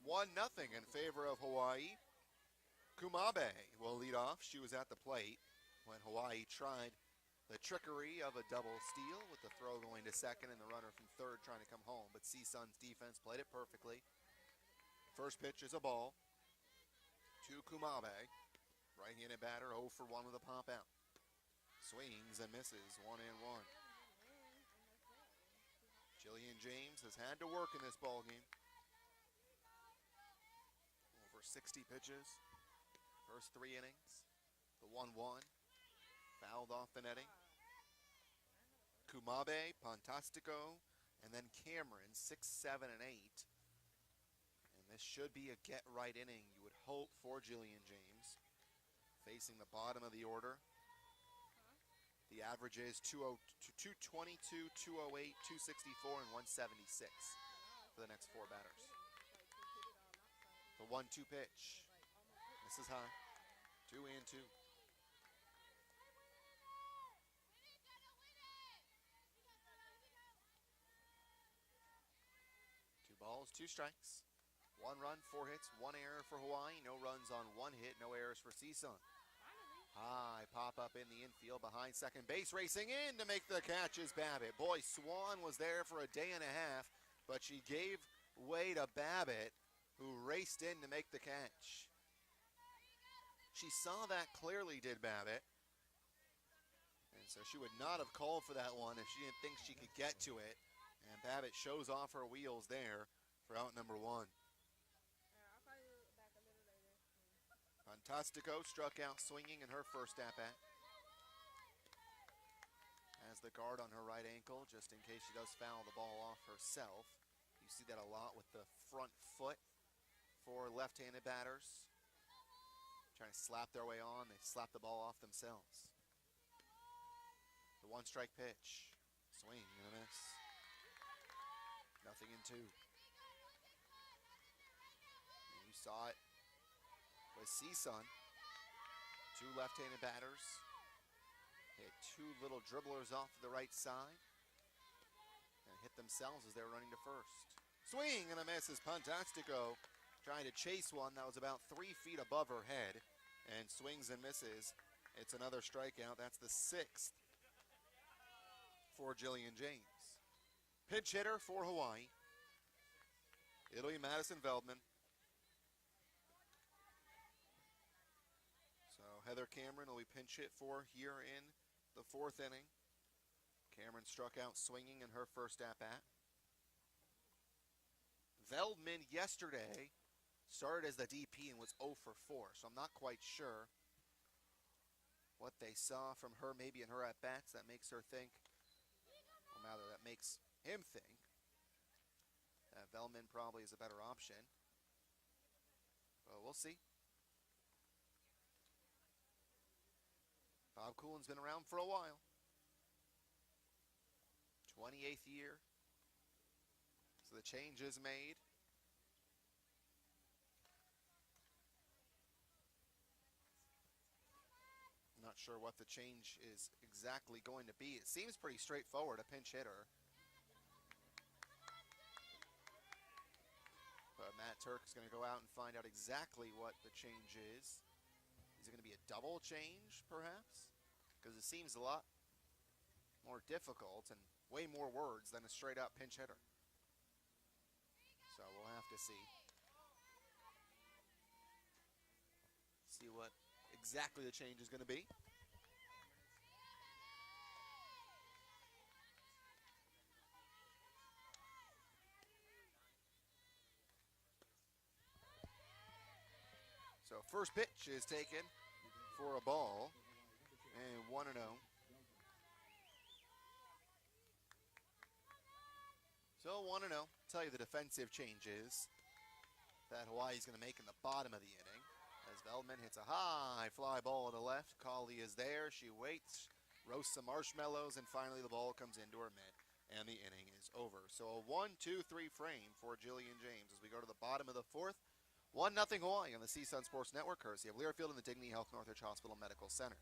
1-0 in favor of Hawaii. Kumabe will lead off. She was at the plate when Hawaii tried the trickery of a double steal with the throw going to second and the runner from third trying to come home. But CSUN's defense played it perfectly. First pitch is a ball to Kumabe. Right-handed batter, 0 for 1 with a pop out. Swings and misses, 1-1. Jillian James has had to work in this ball game. Over 60 pitches, first 3 innings. The 1-1, fouled off the netting. Kumabe, Pontastico, and then Cameron, 6, 7, and 8. And this should be a get-right inning, you would hope, for Jillian James. Facing the bottom of the order. The average is 222, 208, 264, and 176 for the next 4 batters. The 1-2 pitch. This is high. 2-2. balls, 2 strikes. 1 run, 4 hits, 1 error for Hawaii. No runs on 1 hit, no errors for CSUN. High pop up in the infield behind second base. Racing in to make the catch is Babbitt. Boy, Swan was there for a day and a half, but she gave way to Babbitt, who raced in to make the catch. She saw that clearly, did Babbitt. And so she would not have called for that one if she didn't think she could get to it. And Babbitt shows off her wheels there for out number 1. Fantastico struck out swinging in her first at-bat. Has the guard on her right ankle just in case she does foul the ball off herself. You see that a lot with the front foot for left-handed batters. Trying to slap their way on, they slap the ball off themselves. The 1-strike pitch. Swing and a miss. Nothing in 2. And you saw it with CSUN. 2 left-handed batters. Hit 2 little dribblers off to the right side. And hit themselves as they were running to first. Swing and a miss as Fantastico trying to chase one that was about 3 feet above her head. And swings and misses. It's another strikeout. That's the 6th for Jillian James. Pinch hitter for Hawaii. It'll be Madison Veldman. So Heather Cameron will be pinch hit for here in the 4th inning. Cameron struck out swinging in her first at-bat. Veldman yesterday started as the DP and was 0 for 4, so I'm not quite sure what they saw from her maybe in her at-bats that makes her think, or rather that makes him think, that Veldman probably is a better option. But we'll see. Bob Coulin's been around for a while. 28th year. So the change is made. Not sure what the change is exactly going to be. It seems pretty straightforward, a pinch hitter. But Matt Turk is going to go out and find out exactly what the change is. Is it going to be a double change, perhaps? Because it seems a lot more difficult and way more words than a straight-up pinch hitter. So we'll have to see. See what exactly the change is going to be. So first pitch is taken for a ball, and 1-0. So 1-0. Tell you the defensive changes that Hawaii's going to make in the bottom of the inning. As Veldman hits a high fly ball to left. Colley is there. She waits, roasts some marshmallows, and finally the ball comes into her mitt, and the inning is over. So a 1-2-3 frame for Jillian James as we go to the bottom of the 4th. 1-0 Hawaii on the CSUN Sports Network, courtesy of Learfield and the Dignity Health Northridge Hospital Medical Center.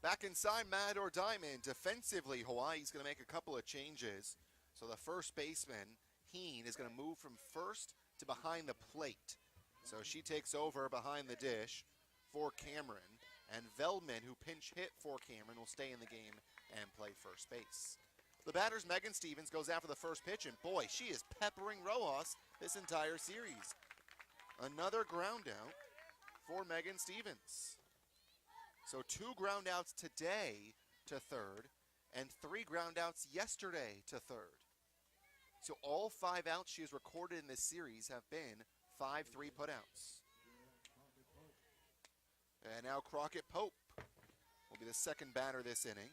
Back inside, Mad or Diamond. Defensively, Hawaii's going to make a couple of changes. So the first baseman, Heen, is going to move from first to behind the plate. So she takes over behind the dish for Cameron. And Veldman, who pinch hit for Cameron, will stay in the game and play first base. The batter's Megan Stevens goes after the first pitch, and boy, she is peppering Rojas this entire series. Another ground out for Megan Stevens. So 2 ground outs today to third, and 3 ground outs yesterday to third. So all 5 outs she has recorded in this series have been 5-3 putouts. And now Crockett Pope will be the second batter this inning,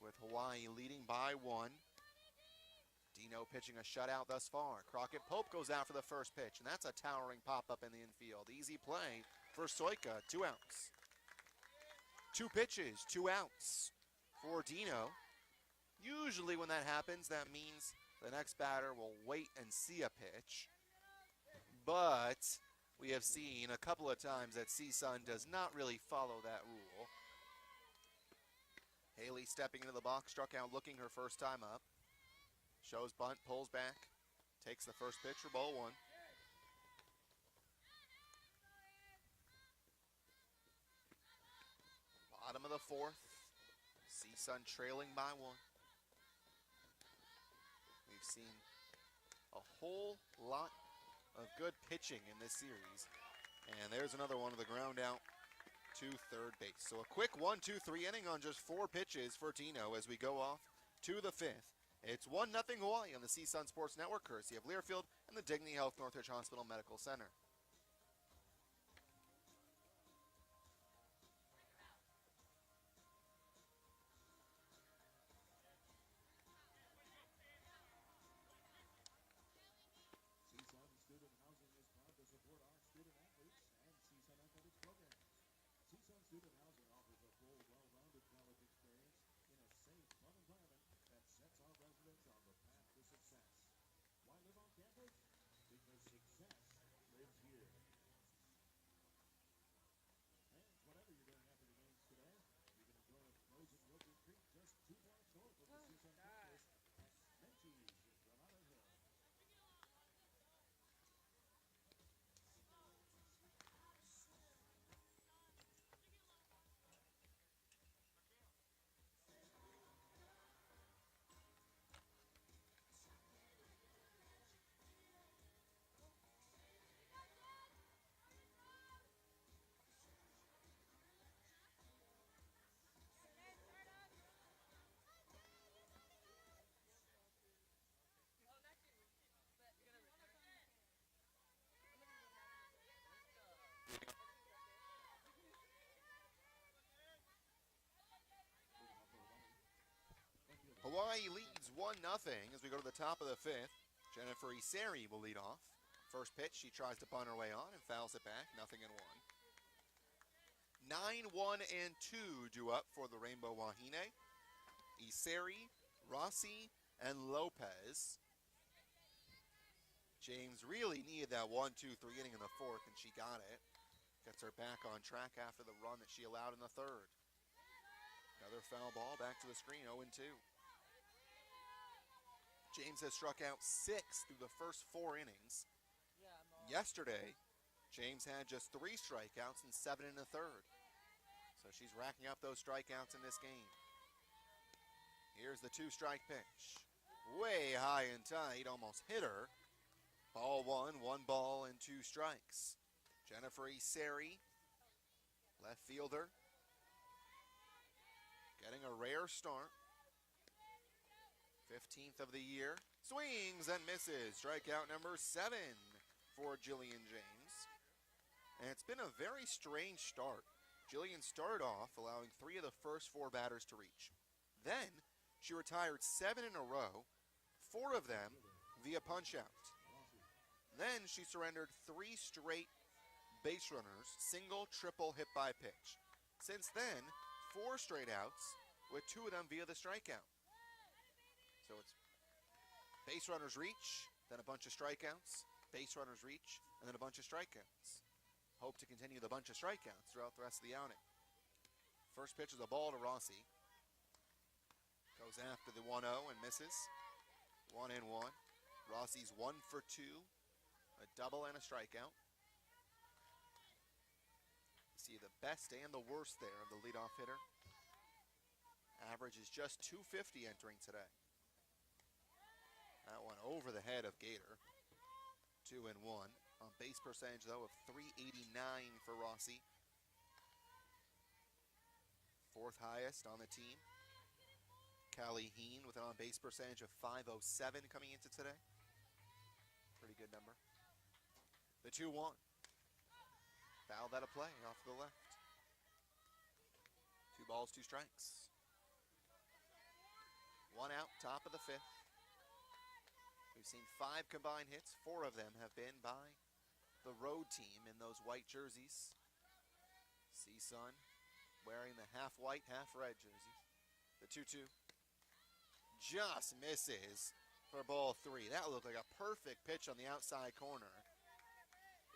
with Hawaii leading by 1. Dino pitching a shutout thus far. Crockett Pope goes out for the first pitch, and that's a towering pop-up in the infield. Easy play for Soika, 2 outs. 2 pitches, 2 outs for Dino. Usually when that happens, that means the next batter will wait and see a pitch. But we have seen a couple of times that CSUN does not really follow that rule. Haley stepping into the box, struck out looking her first time up. Shows bunt, pulls back, takes the first pitch for ball 1. Bottom of the 4th, CSUN trailing by 1. We've seen a whole lot of good pitching in this series. And there's another one of the ground out to third base. So a quick 1-2-3 inning on just 4 pitches for Dino as we go off to the 5th. It's 1-0 Hawaii on the CSUN Sports Network, courtesy of Learfield and the Dignity Health Northridge Hospital Medical Center. CSUN Student Housing is proud to support our student athletes and CSUN athletics programs. CSUN Student Housing offers a full, well-rounded college experience in a safe, fun environment that sets our residents on the path to success. Why live on campus? Because success lives here. And whatever you're doing after the games today, you can enjoy a frozen yogurt treat just 2 blocks north of the CSUN campus at Menchie's in Granada Hill. Hawaii leads 1-0 as we go to the top of the 5th. Jennifer Iseri will lead off. First pitch, she tries to bunt her way on and fouls it back, 0-1. 9-1-2 due up for the Rainbow Wahine. Iseri, Rossi, and Lopez. James really needed that 1-2-3 inning in the 4th, and she got it. Gets her back on track after the run that she allowed in the 3rd. Another foul ball back to the screen, 0-2. James has struck out 6 through the first 4 innings. Yesterday, James had just 3 strikeouts and 7 in the 3rd. So she's racking up those strikeouts in this game. Here's the 2-strike pitch. Way high and tight, almost hit her. Ball 1, 1 ball and 2 strikes. Jennifer Iseri, left fielder, getting a rare start. 15th of the year. Swings and misses. Strikeout number 7 for Jillian James. And it's been a very strange start. Jillian started off allowing 3 of the first 4 batters to reach. Then she retired 7 in a row, 4 of them via punch-out. Then she surrendered 3 straight base runners, single, triple, hit by pitch. Since then, 4 straight outs, with 2 of them via the strikeout. So it's base runners reach, then a bunch of strikeouts, base runners reach, and then a bunch of strikeouts. Hope to continue the bunch of strikeouts throughout the rest of the outing. First pitch is a ball to Rossi. Goes after the 1-0 and misses. 1-1. Rossi's 1 for 2, a double and a strikeout. see the best and the worst there of the leadoff hitter. Average is just 250 entering today. That one over the head of Gator. 2-1. On base percentage, though, of .389 for Rossi. Fourth highest on the team. Callie Heen with an on-base percentage of .507 coming into today. Pretty good number. The 2-1. Fouled out of play off to the left. 2 balls, 2 strikes. 1 out, top of the 5th. We've seen 5 combined hits. 4 of them have been by the road team in those white jerseys. CSUN wearing the half white, half red jerseys. The 2-2 just misses for ball 3. That looked like a perfect pitch on the outside corner.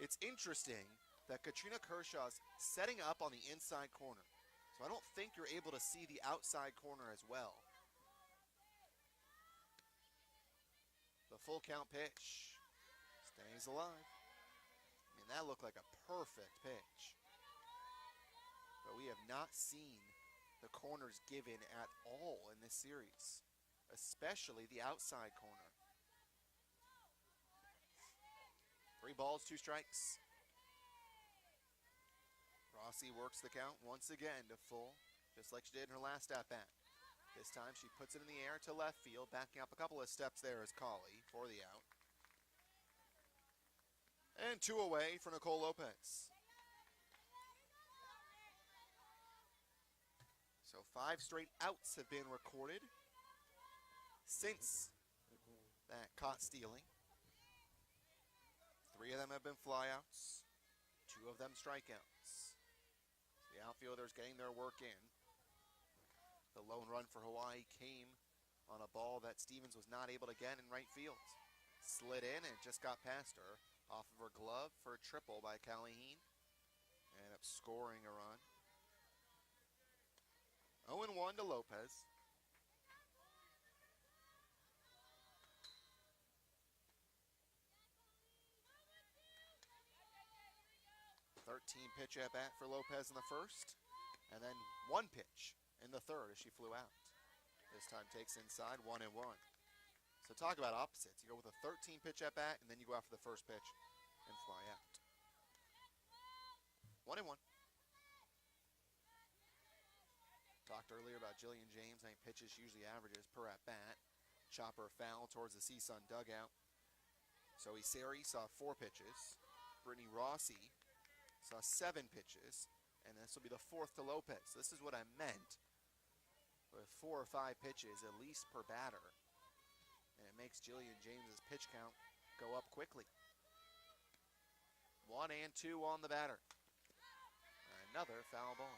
It's interesting that Katrina Kershaw's setting up on the inside corner. So I don't think you're able to see the outside corner as well. The full count pitch stays alive. I mean, that looked like a perfect pitch. But we have not seen the corners given at all in this series, especially the outside corner. 3 balls, 2 strikes. Rossi works the count once again to full, just like she did in her last at-bat. This time she puts it in the air to left field, backing up a couple of steps there as Colley for the out. And 2 away for Nicole Lopez. So 5 straight outs have been recorded since that caught stealing. 3 of them have been flyouts, 2 of them strikeouts. The outfielders getting their work in. The lone run for Hawaii came on a ball that Stevens was not able to get in right field. Slid in and just got past her off of her glove for a triple by Callie Heen. Ended up scoring a run. 0-1 to Lopez. Pitch at bat for Lopez in the first, and then 1 pitch in the third as she flew out. This time takes inside, 1-1. So talk about opposites. You go with a 13 pitch at bat, and then you go after the first pitch and fly out. 1-1. Talked earlier about Jillian James, 9 pitches she usually averages per at bat. Chopper foul towards the CSUN dugout. Zoe Sari saw 4 pitches. Brittany Rossi saw 7 pitches, and this will be the 4th to Lopez. This is what I meant with 4 or 5 pitches at least per batter, and it makes Jillian James's pitch count go up quickly. 1 and 2 on the batter. Another foul ball.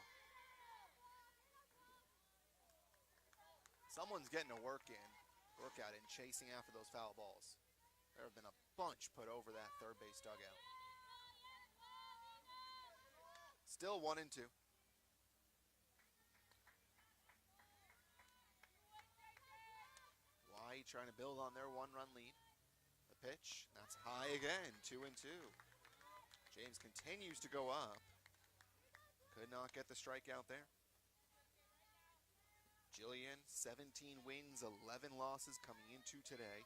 Someone's getting a workout in chasing after those foul balls. There have been a bunch put over that third base dugout. Still 1 and 2. Hawaii trying to build on their 1-run lead. The pitch, that's high again, 2 and 2. James continues to go up. Could not get the strikeout there. Jillian, 17 wins, 11 losses coming into today.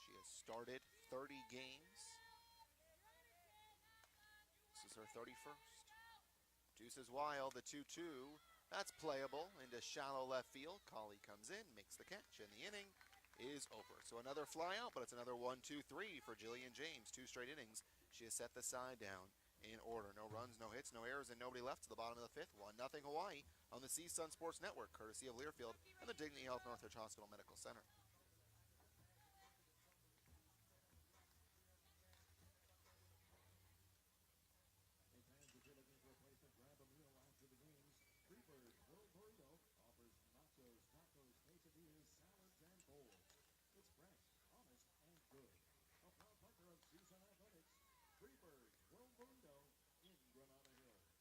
She has started 30 games. This is her 31st. Deuces wild, the 2-2. That's playable into shallow left field. Colley comes in, makes the catch, and the inning is over. So another fly out, but it's another 1-2-3 for Jillian James. 2 straight innings. She has set the side down in order. No runs, no hits, no errors, and nobody left to the bottom of the 5th. 1-0 Hawaii on the CSUN Sports Network, courtesy of Learfield and the Dignity Health Northridge Hospital Medical Center. It's fresh, honest, and good. A proud partner of CSUN Athletics, Freeburg's World Burrito in Granada Hills.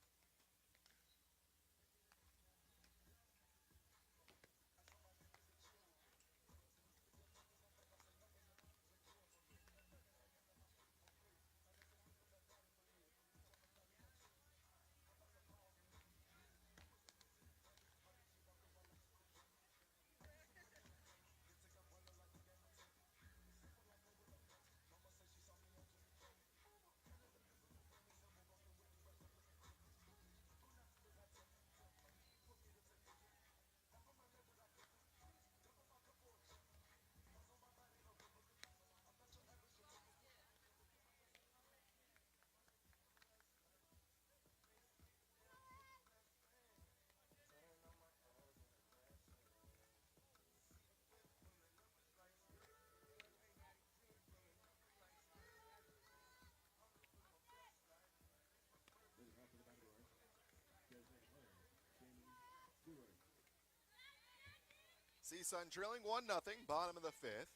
CSUN trailing 1-0, bottom of the 5th.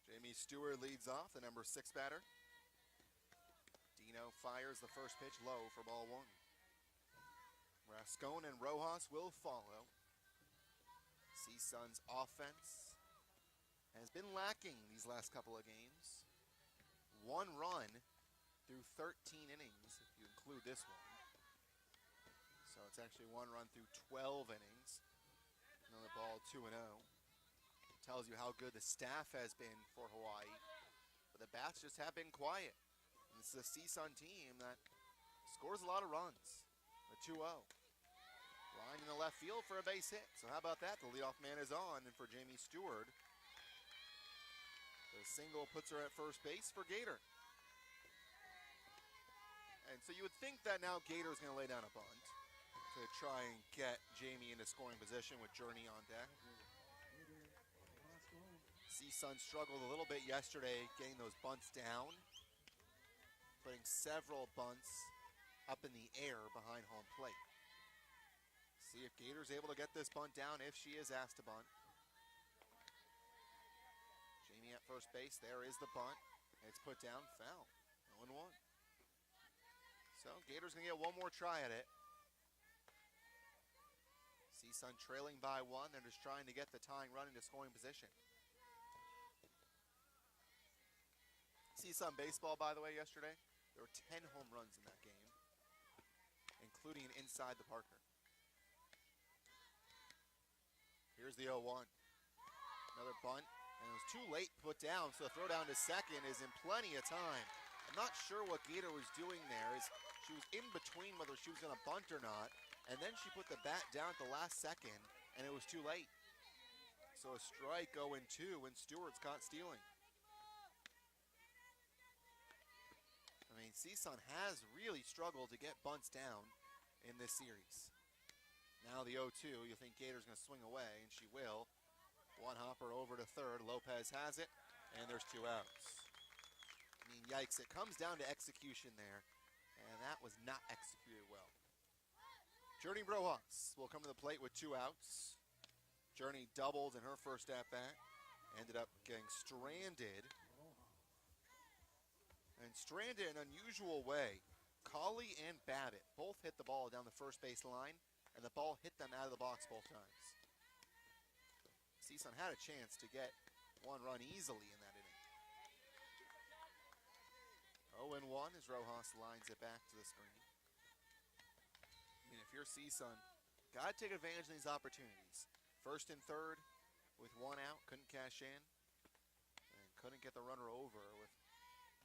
Jamie Stewart leads off, the number 6 batter. Dino fires the first pitch low for ball 1. Rascon and Rojas will follow. CSUN's offense has been lacking these last couple of games. 1 run through 13 innings, if you include this one. So it's actually 1 run through 12 innings. Another ball 2-0. Tells you how good the staff has been for Hawaii. But the bats just have been quiet. And this is a CSUN team that scores a lot of runs. The 2-0. Line in the left field for a base hit. So how about that? The leadoff man is on, and for Jamie Stewart, the single puts her at first base for Gator. And so you would think that now Gator's going to lay down a bunt to try and get Jamie into scoring position with Journey on deck. CSUN struggled a little bit yesterday getting those bunts down, putting several bunts up in the air behind home plate. See if Gator's able to get this bunt down if she is asked to bunt. Jamie at first base, there is the bunt. It's put down, foul, 0-1. So Gator's gonna get one more try at it. CSUN trailing by 1, they're just trying to get the tying run into scoring position. CSUN baseball, by the way, yesterday, there were 10 home runs in that game, including an inside the Parker. Here's the 0-1. Another bunt, and it was too late to put down, so the throw down to second is in plenty of time. I'm not sure what Gator was doing there. She was in between whether she was going to bunt or not, and then she put the bat down at the last second, and it was too late. So a strike 0-2, and Stewart's caught stealing. I mean, CSUN has really struggled to get bunts down in this series. Now the 0-2, you think Gator's going to swing away, and she will. One hopper over to third. Lopez has it, and there's 2 outs. I mean, yikes, it comes down to execution there, and that was not executed well. Journey Rojas will come to the plate with 2 outs. Journey doubled in her first at-bat. Ended up getting stranded. And stranded in an unusual way. Colley and Babbitt both hit the ball down the first base line, and the ball hit them out of the box both times. CSUN had a chance to get 1 run easily in that inning. 0-1 as Rojas lines it back to the screen. I mean, if you're CSUN, got to take advantage of these opportunities. First and third with 1 out, couldn't cash in, and couldn't get the runner over with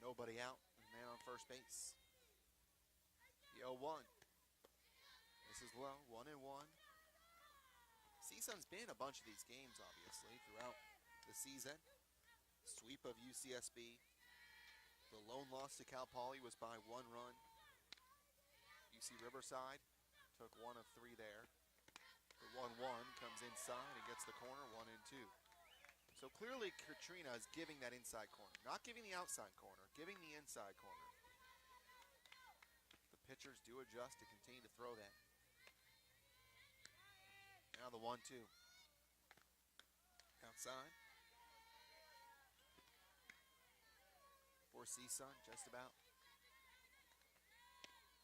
nobody out, and man on first base. The 0-1. This is low, 1-1. CSUN's been in a bunch of these games, obviously, throughout the season. Sweep of UCSB. The lone loss to Cal Poly was by 1 run. UC Riverside took 1 of 3 there. The 1-1 comes inside and gets the corner, 1-2. So clearly Katrina is giving that inside corner. Not giving the outside corner, giving the inside corner. The pitchers do adjust to continue to throw that. Now the 1-2. Outside. For CSUN, just about.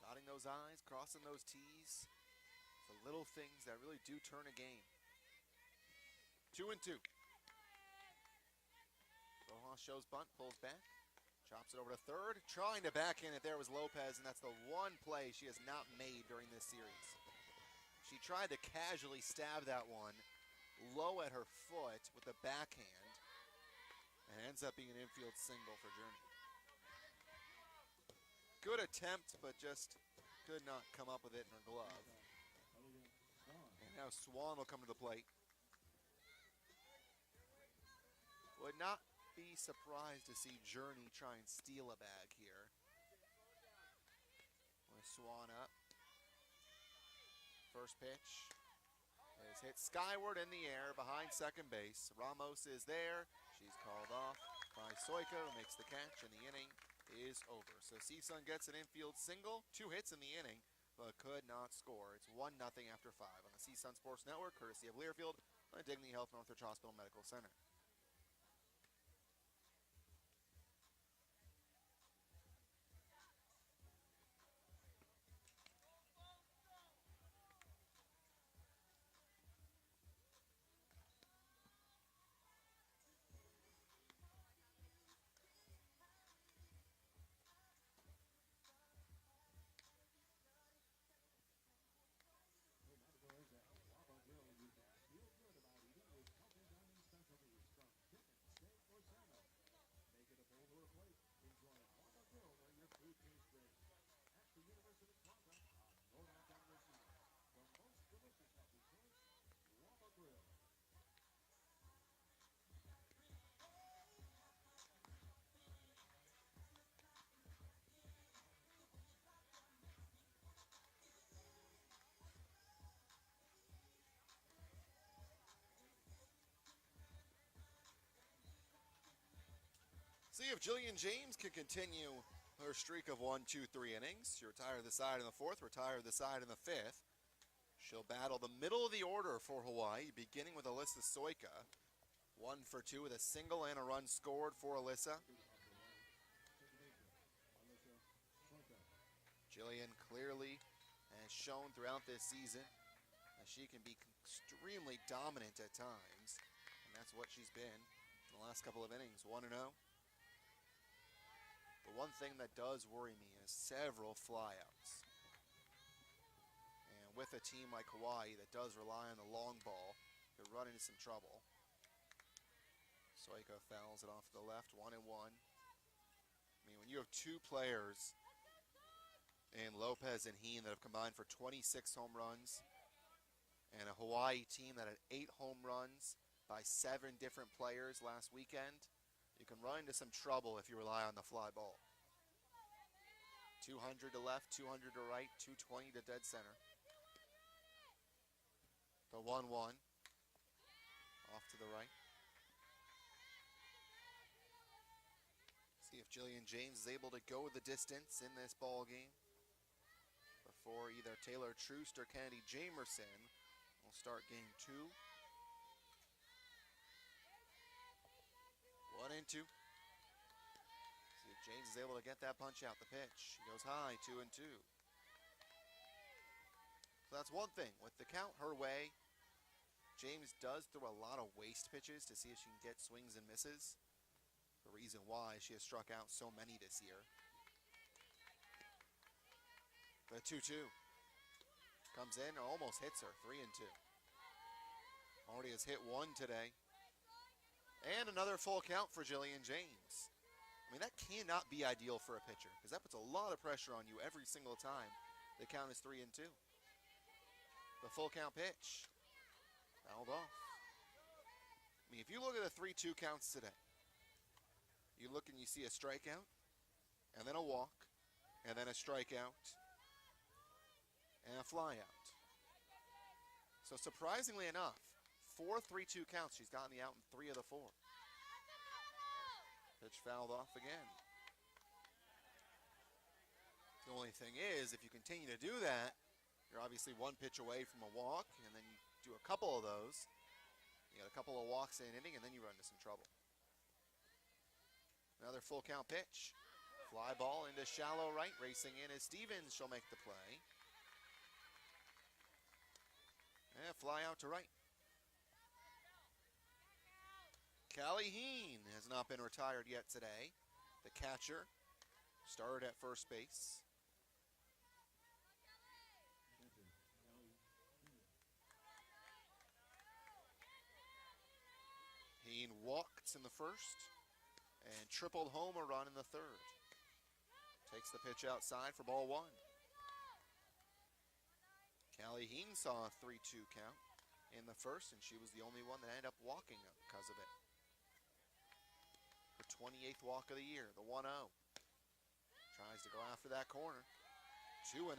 Dotting those I's, crossing those T's. The little things that really do turn a game. 2-2. Rojas shows bunt, pulls back. Chops it over to third. Trying to back in it there was Lopez, and that's the one play she has not made during this series. She tried to casually stab that one low at her foot with the backhand, and ends up being an infield single for Journey. Good attempt, but just could not come up with it in her glove. And now Swan will come to the plate. Would not be surprised to see Journey try and steal a bag here. With Swan up. First pitch is hit skyward in the air behind second base. Ramos is there. She's called off by Soika, who makes the catch, and the inning is over. So CSUN gets an infield single, 2 hits in the inning, but could not score. It's 1-0 after 5 on the CSUN Sports Network, courtesy of Learfield. at Dignity Health Northridge Hospital Medical Center. See if Jillian James can continue her streak of 1, 2, 3 innings. She retired the side in the fourth, retired the side in the fifth. She'll battle the middle of the order for Hawaii, beginning with Alyssa Soika. 1 for 2 with a single and a run scored for Alyssa. Jillian clearly has shown throughout this season that she can be extremely dominant at times, and that's what she's been in the last couple of innings, 1-0. The one thing that does worry me is several flyouts. And with a team like Hawaii that does rely on the long ball, could run into some trouble. Soika fouls it off to the left, 1-1. I mean, when you have two players in Lopez and Heen that have combined for 26 home runs, and a Hawaii team that had 8 home runs by 7 different players last weekend, you can run into some trouble if you rely on the fly ball. 200 to left, 200 to right, 220 to dead center. The 1-1 off to the right. See if Jillian James is able to go the distance in this ball game before either Taylor Troost or Kennedy Jamerson will start game 2. 1-2. See if James is able to get that punch out. The pitch. She goes high, 2-2. So that's one thing. With the count her way, James does throw a lot of waste pitches to see if she can get swings and misses. The reason why she has struck out so many this year. The 2-2 comes in, almost hits her, 3-2. Already has hit 1 today. And another full count for Jillian James. I mean, that cannot be ideal for a pitcher because that puts a lot of pressure on you every single time the count is 3-2. The full count pitch. Fouled off. I mean, if you look at the 3-2 counts today, you look and you see a strikeout, and then a walk, and then a strikeout, and a flyout. So surprisingly enough, 4 3-2 counts. She's gotten the out in 3 of the 4. Pitch fouled off again. The only thing is, if you continue to do that, you're obviously 1 pitch away from a walk, and then you do a couple of those. You got a couple of walks in an inning, and then you run into some trouble. Another full count pitch. Fly ball into shallow right. Racing in as Stevens. She'll make the play. And fly out to right. Callie Heen has not been retired yet today. The catcher started at first base. Heen walked in the first and tripled home a run in the third. Takes the pitch outside for ball 1. Callie Heen saw a 3-2 count in the first, and she was the only one that ended up walking because of it. Her 28th walk of the year, the 1-0. Tries to go after that corner. 2-0.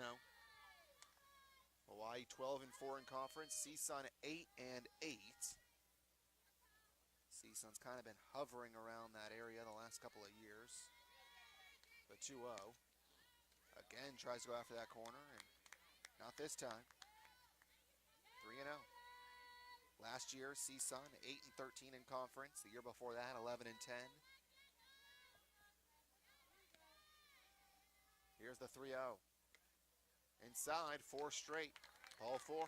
Hawaii 12-4 in conference. CSUN 8-8. CSUN's kind of been hovering around that area the last couple of years. The 2-0. Again tries to go after that corner, and not this time. 3-0. Last year, CSUN 8-13 in conference. The year before that, 11-10. Here's the 3-0. Inside, 4 straight. Ball 4.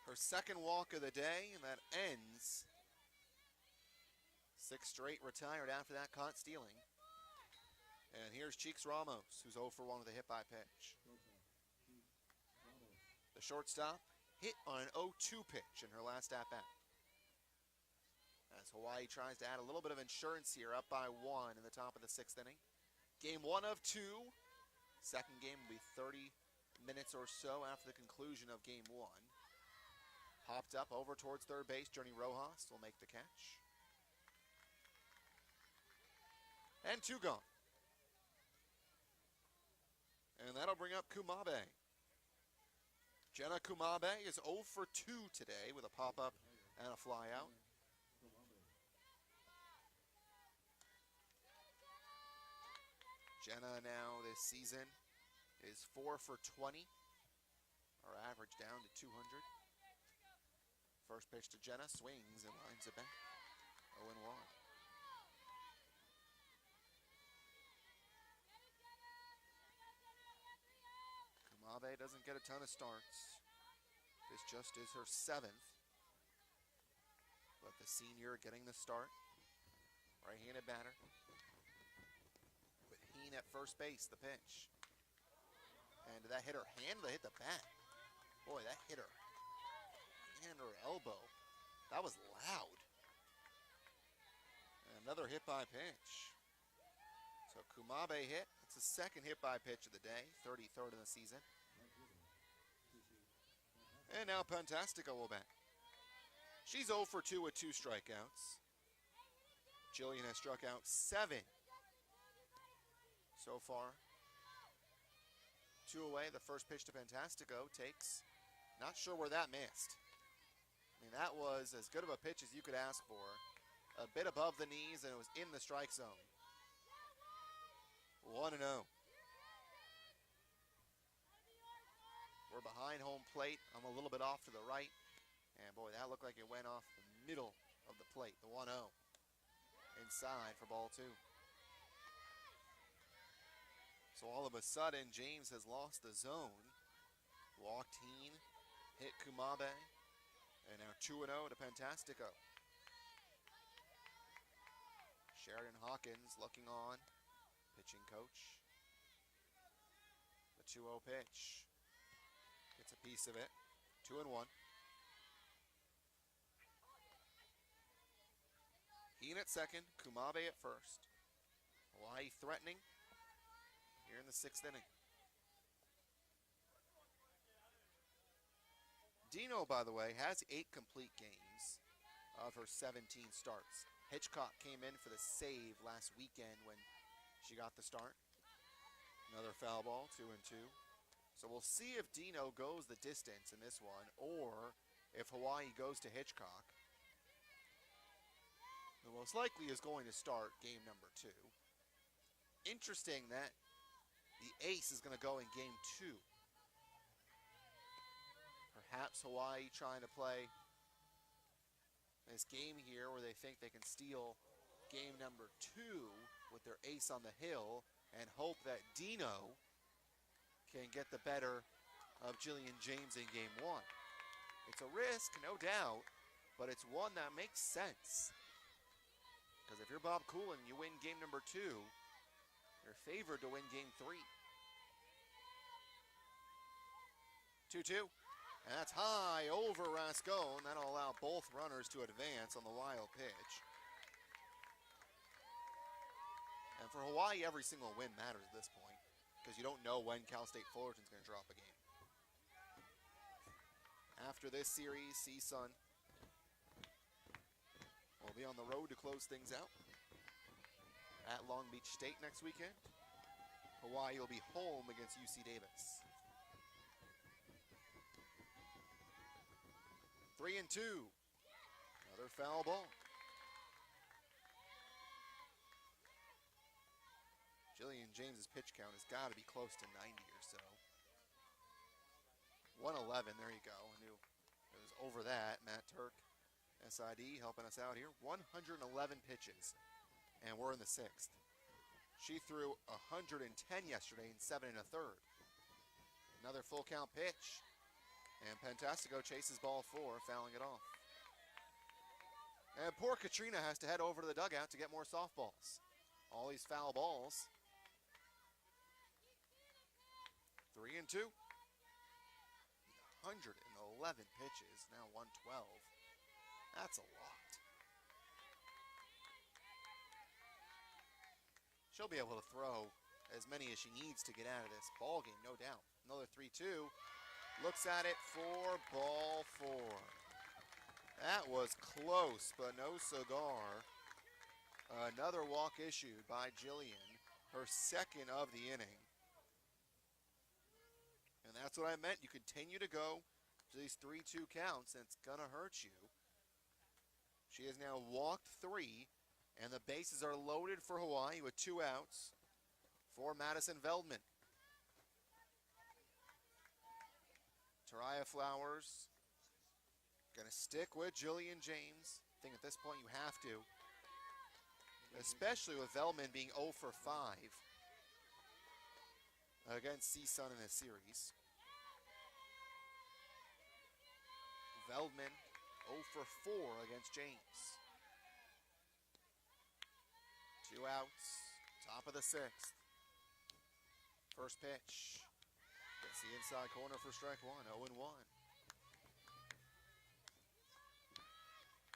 Her second walk of the day, and that ends 6 straight retired after that, caught stealing. And here's Cheeks Ramos, who's 0 for 1 with a hit by pitch. The shortstop hit on an 0-2 pitch in her last at-bat. As Hawaii tries to add a little bit of insurance here, up by 1 in the top of the 6th inning. Game 1 of 2. Second game will be 30 minutes or so after the conclusion of game 1. Hopped up over towards third base. Journey Rojas will make the catch. And 2 gone. And that'll bring up Kumabe. Jenna Kumabe is 0 for 2 today with a pop-up and a fly-out. Jenna now this season is 4 for 20. Our average down to 200. First pitch to Jenna, swings and lines it back. 0-1. Kumabe doesn't get a ton of starts. This just is her 7th. But the senior getting the start. Right-handed batter. With Heen at first base, the pitch. And did that hit her hand or hit the bat? Boy, that hit her hand or elbow. That was loud. And another hit by pitch. So Kumabe hit. It's the second hit by pitch of the day, 33rd in the season. And now Fantastica will bat. She's 0 for 2 with 2 strikeouts. Jillian has struck out 7 so far. 2 away. The first pitch to Fantastico takes. Not sure where that missed. I mean, that was as good of a pitch as you could ask for. A bit above the knees, and it was in the strike zone. 1-0. We're behind home plate. I'm a little bit off to the right. And boy, that looked like it went off the middle of the plate. The 1-0. Inside for ball 2. So all of a sudden, James has lost the zone. Walked Heen, hit Kumabe, and now 2-0 to Fantastico. Sheridan Hawkins looking on, pitching coach. The 2-0 pitch. Gets a piece of it. 2-1. Heen at second, Kumabe at first. Hawaii threatening here in the 6th inning. Dino, by the way, has 8 complete games of her 17 starts. Hitchcock came in for the save last weekend when she got the start. Another foul ball, 2-2. So we'll see if Dino goes the distance in this one, or if Hawaii goes to Hitchcock. The most likely is going to start game number 2. Interesting that the ace is going to go in game 2. Perhaps Hawaii trying to play this game here where they think they can steal game number 2 with their ace on the hill and hope that Dino can get the better of Jillian James in game 1. It's a risk, no doubt, but it's one that makes sense. Because if you're Bob Coolin, you win game number 2, you're favored to win game 3. 2-2. And that's high over Rascone. That'll allow both runners to advance on the wild pitch. And for Hawaii, every single win matters at this point, because you don't know when Cal State Fullerton's going to drop a game. After this series, CSUN will be on the road to close things out at Long Beach State next weekend. Hawaii will be home against UC Davis. 3-2. Another foul ball. Jillian James's pitch count has got to be close to 90 or so. 111, there you go. I knew it was over that. Matt Turk, SID, helping us out here. 111 pitches, and we're in the 6th. She threw 110 yesterday in 7 1/3. Another full count pitch, and Fantastico chases ball 4, fouling it off. And poor Katrina has to head over to the dugout to get more softballs. All these foul balls. 3-2. 111 pitches, now 112. That's a lot. She'll be able to throw as many as she needs to get out of this ball game, no doubt. Another 3-2. Looks at it for ball 4. That was close, but no cigar. Another walk issued by Jillian, her 2nd of the inning. And that's what I meant. You continue to go to these 3-2 counts, and it's going to hurt you. She has now walked 3, and the bases are loaded for Hawaii with 2 outs for Madison Veldman. Taraya Flowers going to stick with Jillian James. I think at this point you have to, especially with Veldman being 0 for 5 against CSUN in this series. Veldman 0 for 4 against James. 2 outs, top of the 6th. First pitch. Gets the inside corner for strike 1, 0-1.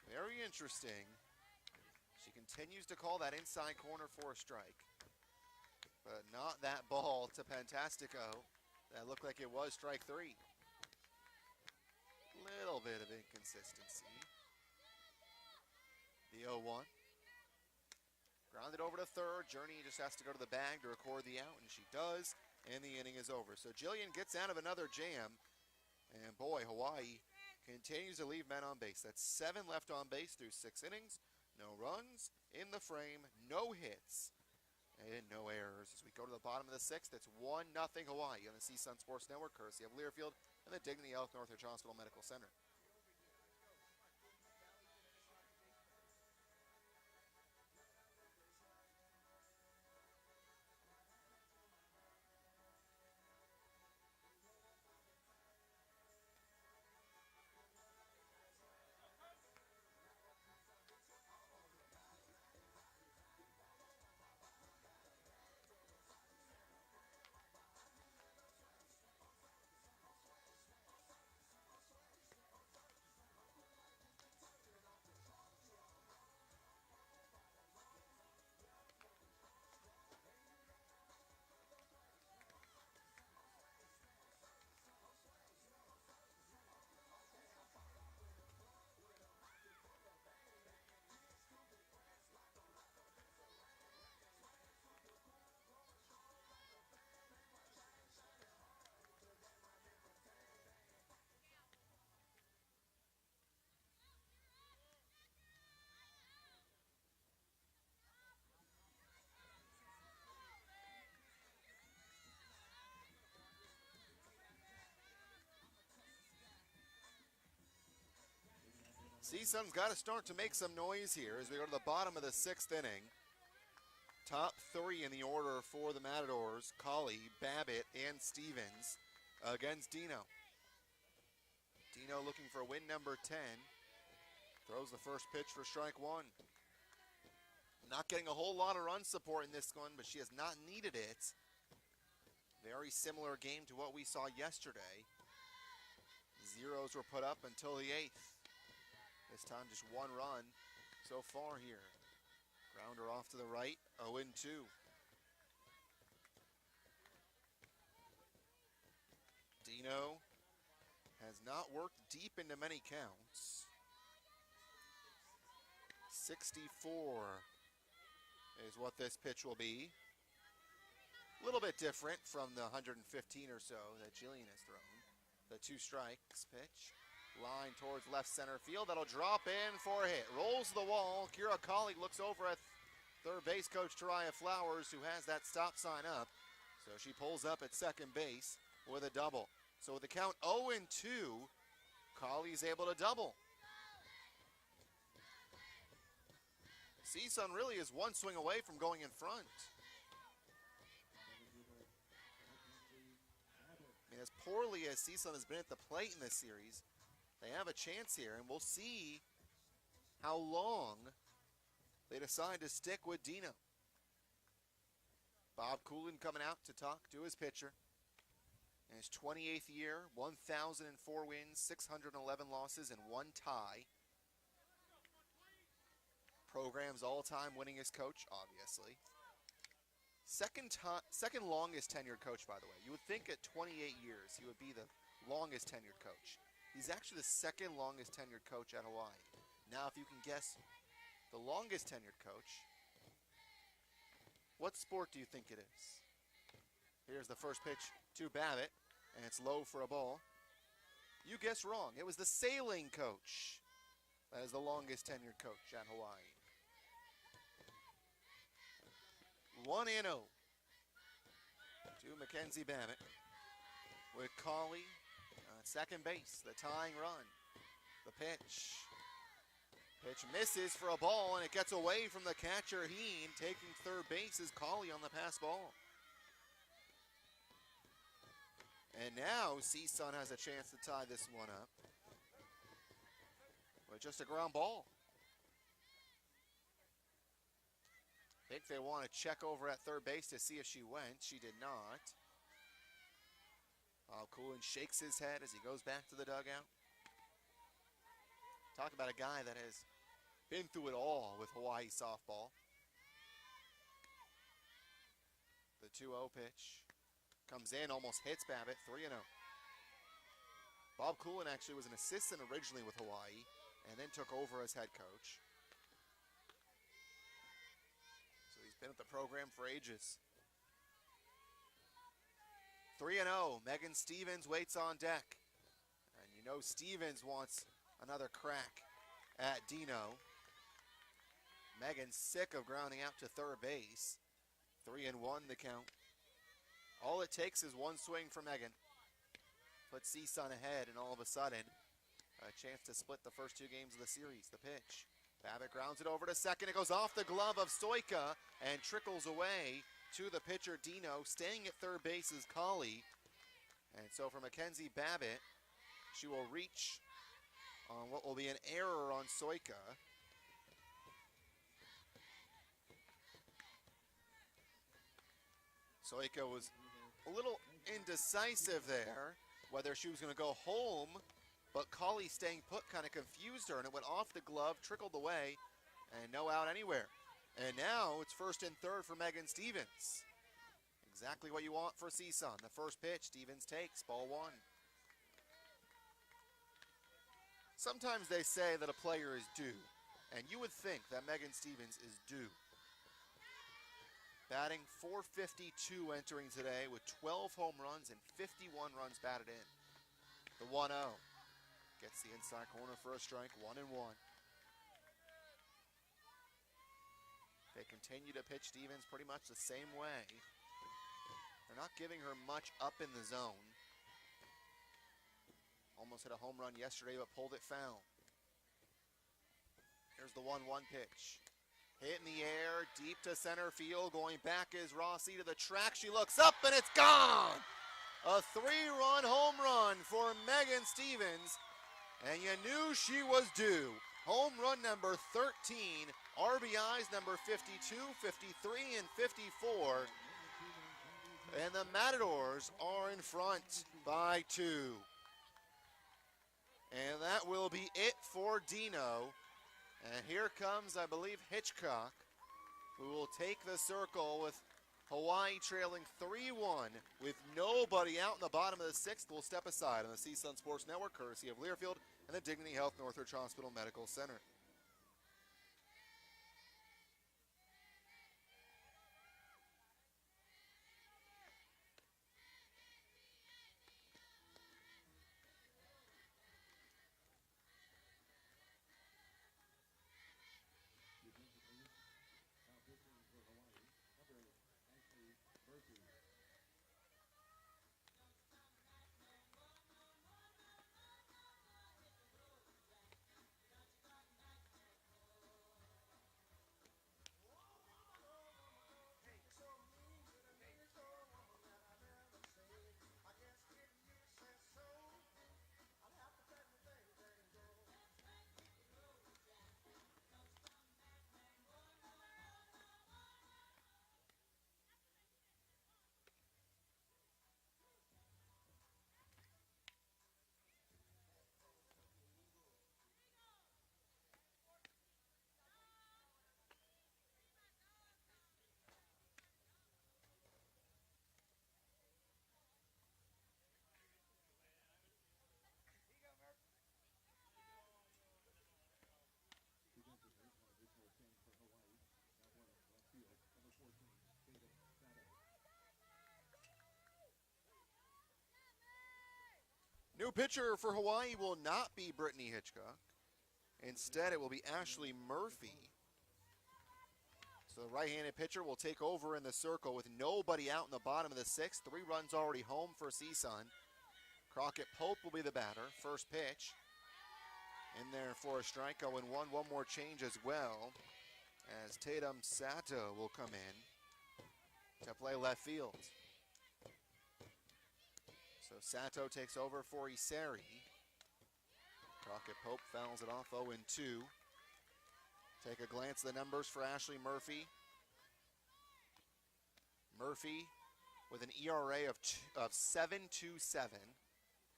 Very interesting. She continues to call that inside corner for a strike. But not that ball to Fantastico. That looked like it was strike 3. Little bit of inconsistency. The 0-1. Grounded over to third. Journey just has to go to the bag to record the out, and she does, and the inning is over. So Jillian gets out of another jam, and boy, Hawaii continues to leave men on base. That's 7 left on base through 6 innings. No runs in the frame, no hits, and no errors. As we go to the bottom of the 6th, it's 1-0 Hawaii on the CSUN Sports Network, courtesy of Learfield and the Dignity Health Northridge Hospital Medical Center. CSUN's got to start to make some noise here as we go to the bottom of the 6th inning. Top 3 in the order for the Matadors: Colley, Babbitt, and Stevens against Dino. Dino looking for win number 10. Throws the first pitch for strike 1. Not getting a whole lot of run support in this one, but she has not needed it. Very similar game to what we saw yesterday. Zeros were put up until the 8th. This time just 1 run so far here. Grounder off to the right, 0-2. Dino has not worked deep into many counts. 64 is what this pitch will be. A little bit different from the 115 or so that Jillian has thrown. The 2 strikes pitch. Line towards left center field. That'll drop in for a hit. Rolls the wall. Kira Colley looks over at third base coach Taraya Flowers, who has that stop sign up. So she pulls up at second base with a double. So with the count 0-2, Colley's able to double. CSUN really is one swing away from going in front. I mean, as poorly as CSUN has been at the plate in this series, they have a chance here, and we'll see how long they decide to stick with Dino. Bob Coolin coming out to talk to his pitcher. In his 28th year, 1,004 wins, 611 losses, and 1 tie. Program's all-time winningest coach, obviously. Second longest tenured coach, by the way. You would think at 28 years he would be the longest tenured coach. He's actually the second longest tenured coach at Hawaii. Now, if you can guess the longest tenured coach, what sport do you think it is? Here's the first pitch to Babbitt, and it's low for a ball. You guessed wrong. It was the sailing coach. That is the longest tenured coach at Hawaii. 1-0 to Mackenzie Babbitt with Colley on second base, the tying run. The pitch. Pitch misses for a ball, and it gets away from the catcher, Heen. Taking third base is Colley on the pass ball. And now CSUN has a chance to tie this one up with just a ground ball. I think they want to check over at third base to see if she went. She did not. Coolin shakes his head as he goes back to the dugout. Talk about a guy that has been through it all with Hawaii softball. The 2-0 pitch comes in, almost hits Babbitt, 3-0. Bob Coolin actually was an assistant originally with Hawaii and then took over as head coach. So he's been at the program for ages. 3-0, Megan Stevens waits on deck. And you know Stevens wants another crack at Dino. Megan's sick of grounding out to third base. 3-1 the count. All it takes is one swing for Megan. Put CSUN ahead, and all of a sudden, a chance to split the first 2 games of the series. The pitch. Babbitt grounds it over to second. It goes off the glove of Stoika and trickles away to the pitcher, Dino. Staying at third base is Colley. And so for Mackenzie Babbitt, she will reach on what will be an error on Stoika. Stoika was a little indecisive there, whether she was going to go home, but Colley staying put kind of confused her, and it went off the glove, trickled away, and no out anywhere. And now it's first and third for Megan Stevens. Exactly what you want for CSUN. The first pitch, Stevens takes, ball 1. Sometimes they say that a player is due, and you would think that Megan Stevens is due. Batting .452 entering today with 12 home runs and 51 runs batted in. The 1-0. Gets the inside corner for a strike, 1-1. They continue to pitch Stevens pretty much the same way. They're not giving her much up in the zone. Almost hit a home run yesterday, but pulled it foul. Here's the 1-1 pitch. Hit in the air, deep to center field. Going back is Rossi to the track. She looks up, and it's gone! A 3-run home run for Megan Stevens, and you knew she was due. Home run number 13, RBIs number 52, 53, and 54. And the Matadors are in front by 2. And that will be it for Dino. And here comes, I believe, Hitchcock, who will take the circle with Hawaii trailing 3-1 with nobody out in the bottom of the 6th. We'll step aside on the CSUN Sports Network, courtesy of Learfield and the Dignity Health Northridge Hospital Medical Center. New pitcher for Hawaii will not be Brittany Hitchcock. Instead, it will be Ashley Murphy. So the right-handed pitcher will take over in the circle with nobody out in the bottom of the sixth. 3 runs already home for CSUN. Crockett Pope will be the batter. First pitch in there for a strike. 0-1. One more change as well, as Tatum Sato will come in to play left field. So Sato takes over for Iseri. Crockett Pope fouls it off 0-2. Take a glance at the numbers for Ashley Murphy. Murphy with an ERA of 7.27.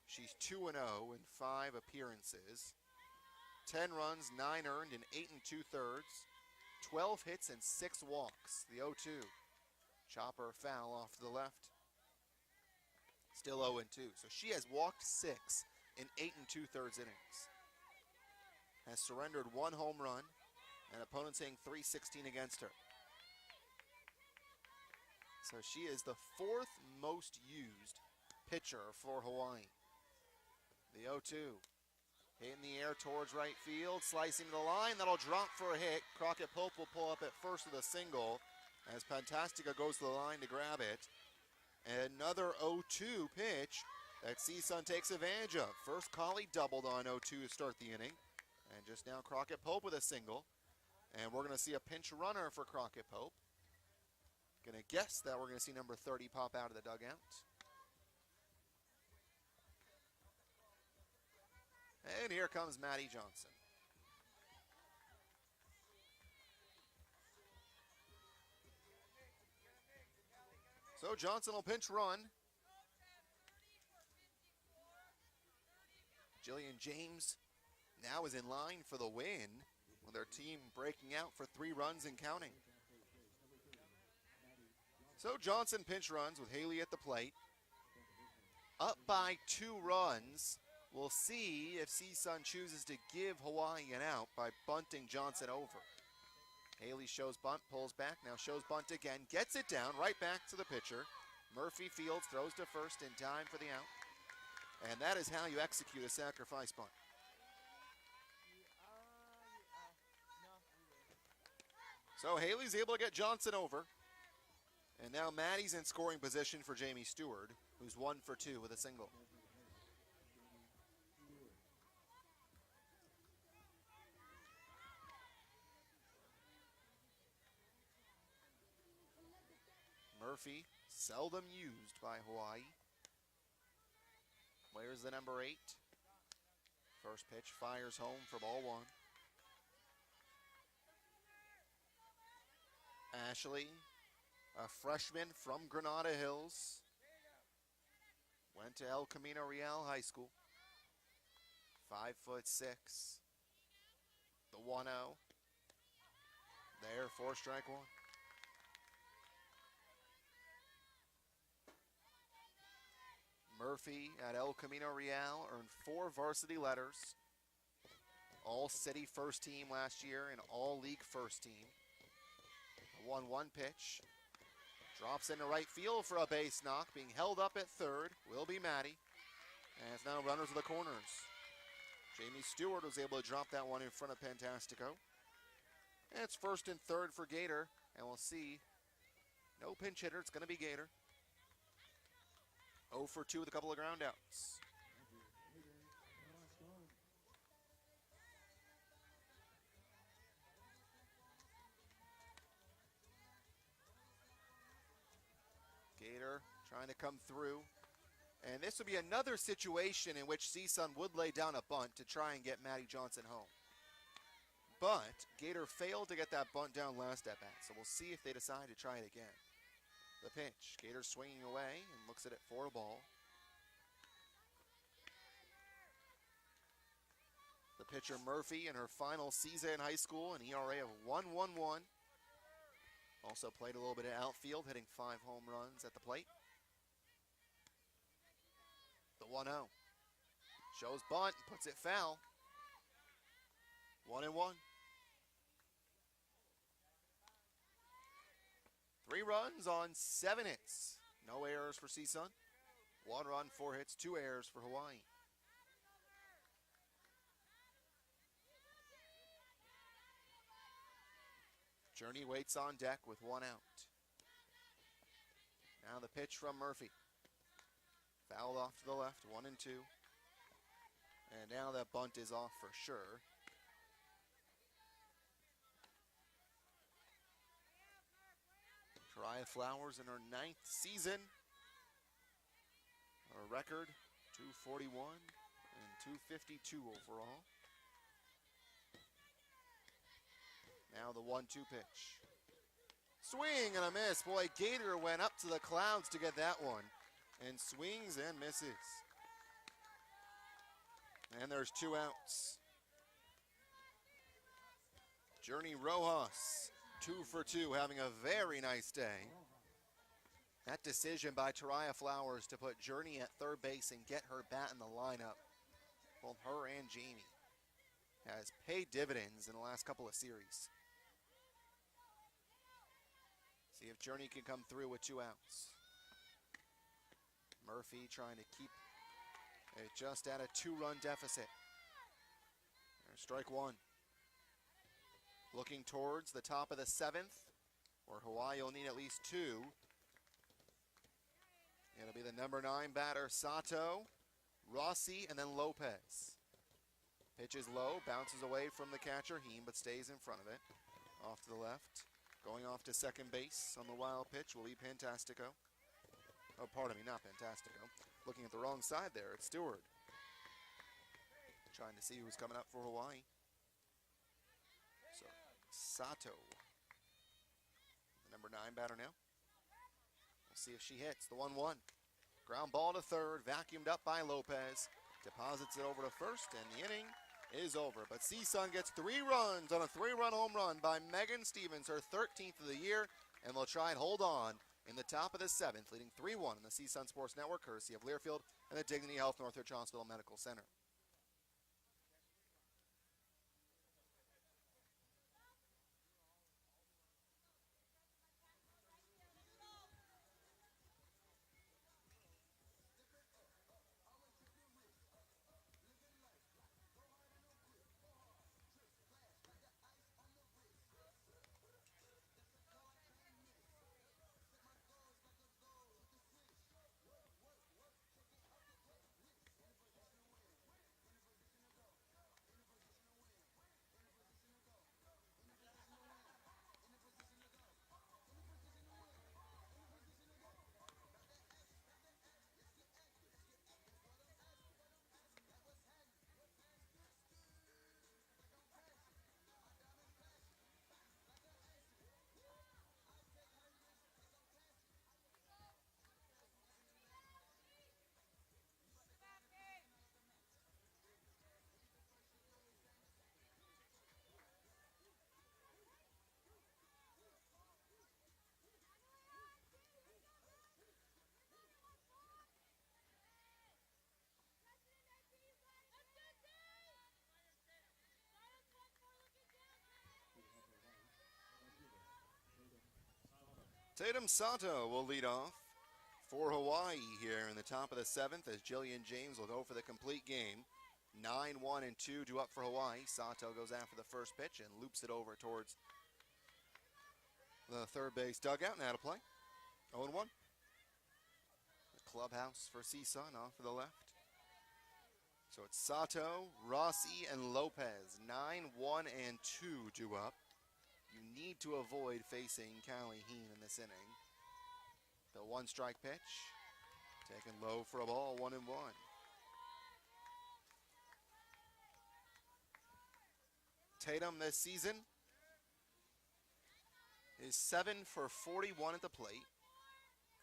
She's 2-0 in 5 appearances. 10 runs, 9 earned in 8 2/3. 12 hits and 6 walks. The 0-2. Chopper foul off to the left. Still 0-2. So she has walked 6 in 8 2/3 innings. Has surrendered 1 home run, and opponents hitting .316 against her. So she is the 4th most used pitcher for Hawaii. The 0-2. Hit in the air towards right field, slicing to the line. That'll drop for a hit. Crockett Pope will pull up at first with a single as Fantastica goes to the line to grab it. Another 0-2 pitch that CSUN takes advantage of. First, Colley doubled on 0-2 to start the inning. And just now, Crockett Pope with a single. And we're going to see a pinch runner for Crockett Pope. Going to guess that we're going to see number 30 pop out of the dugout. And here comes Maddie Johnson. So Johnson will pinch run. Jillian James now is in line for the win, with their team breaking out for 3 runs and counting. So Johnson pinch runs with Haley at the plate. Up by 2 runs. We'll see if CSUN chooses to give Hawaii an out by bunting Johnson over. Haley shows bunt, pulls back, now shows bunt again, gets it down, right back to the pitcher. Murphy fields, throws to first in time for the out. And that is how you execute a sacrifice bunt. So Haley's able to get Johnson over. And now Maddie's in scoring position for Jamie Stewart, who's 1 for 2 with a single. Murphy, seldom used by Hawaii. Where's the number 8? First pitch fires home for ball 1. Ashley, a freshman from Granada Hills, went to El Camino Real High School. 5'6". The 1-0. There for strike 1. Murphy at El Camino Real earned 4 varsity letters. All city first team last year and all league first team. A 1-1 pitch. Drops into right field for a base knock. Being held up at third will be Maddie. And it's now runners of the corners. Jamie Stewart was able to drop that one in front of Fantastico. And it's first and third for Gator. And we'll see. No pinch hitter. It's going to be Gator. 0 for 2 with a couple of ground outs. Gator trying to come through. And this would be another situation in which CSUN would lay down a bunt to try and get Maddie Johnson home. But Gator failed to get that bunt down last at bat, so we'll see if they decide to try it again. The pitch, Gator swinging away and looks at it for a ball. The pitcher Murphy in her final season in high school, an ERA of 1.11. Also played a little bit of outfield, hitting 5 home runs at the plate. The 1-0. Shows bunt, puts it foul. 1-1. 3 runs on 7 hits. No errors for CSUN. 1 run, 4 hits, 2 errors for Hawaii. Journey waits on deck with one out. Now the pitch from Murphy. Fouled off to the left, 1-2. And now that bunt is off for sure. Triah Flowers in her 9th season. A record 241 and 252 overall. Now the 1-2 pitch. Swing and a miss. Boy, Gator went up to the clouds to get that one. And swings and misses. And there's 2 outs. Journey Rojas, 2 for 2, having a very nice day. That decision by Triah Flowers to put Journey at third base and get her bat in the lineup, both her and Jamie, has paid dividends in the last couple of series. See if Journey can come through with 2 outs. Murphy trying to keep it just at a 2-run deficit. There's strike 1. Looking towards the top of the 7th, where Hawaii will need at least 2. It'll be the number 9 batter, Sato, Rossi, and then Lopez. Pitch is low, bounces away from the catcher, Heem, but stays in front of it. Off to the left. Going off to second base on the wild pitch will be Fantastico. Oh, pardon me, not Fantastico. Looking at the wrong side there, it's Stewart. Trying to see who's coming up for Hawaii. So, Sato, the number 9 batter now. We'll see if she hits the 1-1. Ground ball to third, vacuumed up by Lopez. Deposits it over to first, and the inning is over. But CSUN gets 3 runs on a 3-run home run by Megan Stevens, her 13th of the year, and they'll try and hold on in the top of the 7th, leading 3-1 in the CSUN Sports Network, courtesy of Learfield and the Dignity Health Northridge Hospital Medical Center. Tatum Sato will lead off for Hawaii here in the top of the 7th as Jillian James will go for the complete game. 9-1-2 due up for Hawaii. Sato goes after the first pitch and loops it over towards the third base dugout. Now to play. 0-1. The clubhouse for CSUN off to the left. So it's Sato, Rossi, and Lopez. 9-1-2 due up. You need to avoid facing Callie Heen in this inning. The 1-strike pitch. Taken low for a ball, 1-1. Tatum this season is 7 for 41 at the plate.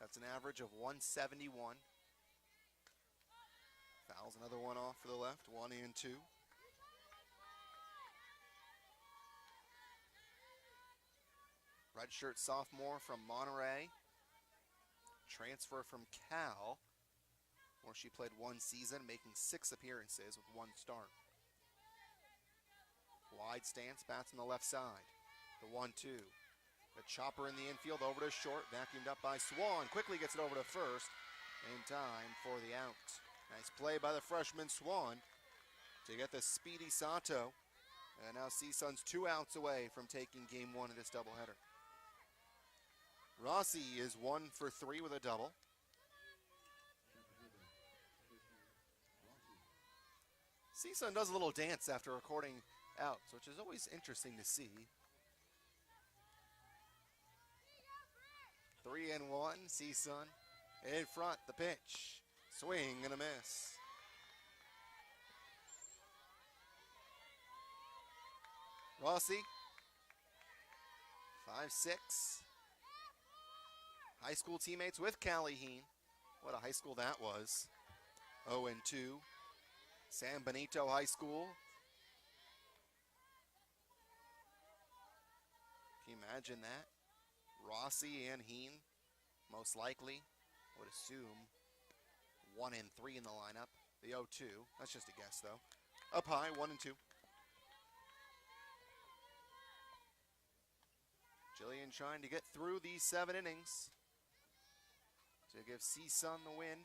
That's an average of 171. Fouls another one off for the left, 1-2. Redshirt sophomore from Monterey. Transfer from Cal, where she played 1 season, making 6 appearances with 1 start. Wide stance, bats on the left side. The 1-2. The chopper in the infield, over to short, vacuumed up by Swan. Quickly gets it over to first, in time for the out. Nice play by the freshman Swan to get the speedy Sato And now CSUN's 2 outs away from taking game 1 of this doubleheader. Rossi is 1 for 3 with a double. CSUN does a little dance after recording outs, which is always interesting to see. 3-1, CSUN in front, the pitch. Swing and a miss. Rossi, 5'6". High school teammates with Callie Heen. What a high school that was. 0-2. San Benito High School. Can you imagine that? Rossi and Heen, most likely, would assume 1 and 3 in the lineup. The 0-2. That's just a guess, though. Up high, 1-2. Jillian trying to get through these 7 innings to give CSUN the win.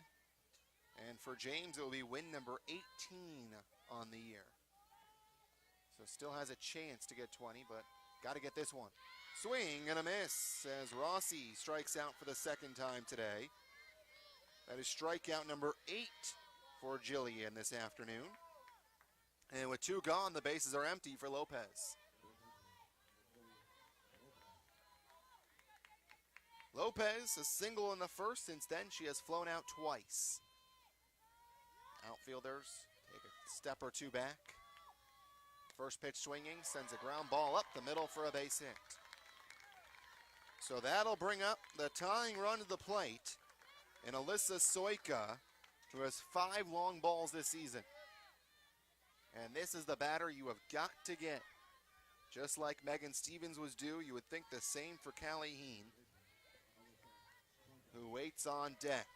And for James, it will be win number 18 on the year. So still has a chance to get 20, but got to get this one. Swing and a miss as Rossi strikes out for the 2nd time today. That is strikeout number 8 for Jillian this afternoon. And with 2 gone, the bases are empty for Lopez. Lopez, a single in the 1st. Since then, she has flown out twice. Outfielders take a step or 2 back. First pitch swinging, sends a ground ball up the middle for a base hit. So that'll bring up the tying run to the plate in Alyssa Soika, who has 5 long balls this season. And this is the batter you have got to get. Just like Megan Stevens was due, you would think the same for Callie Heen, who waits on deck.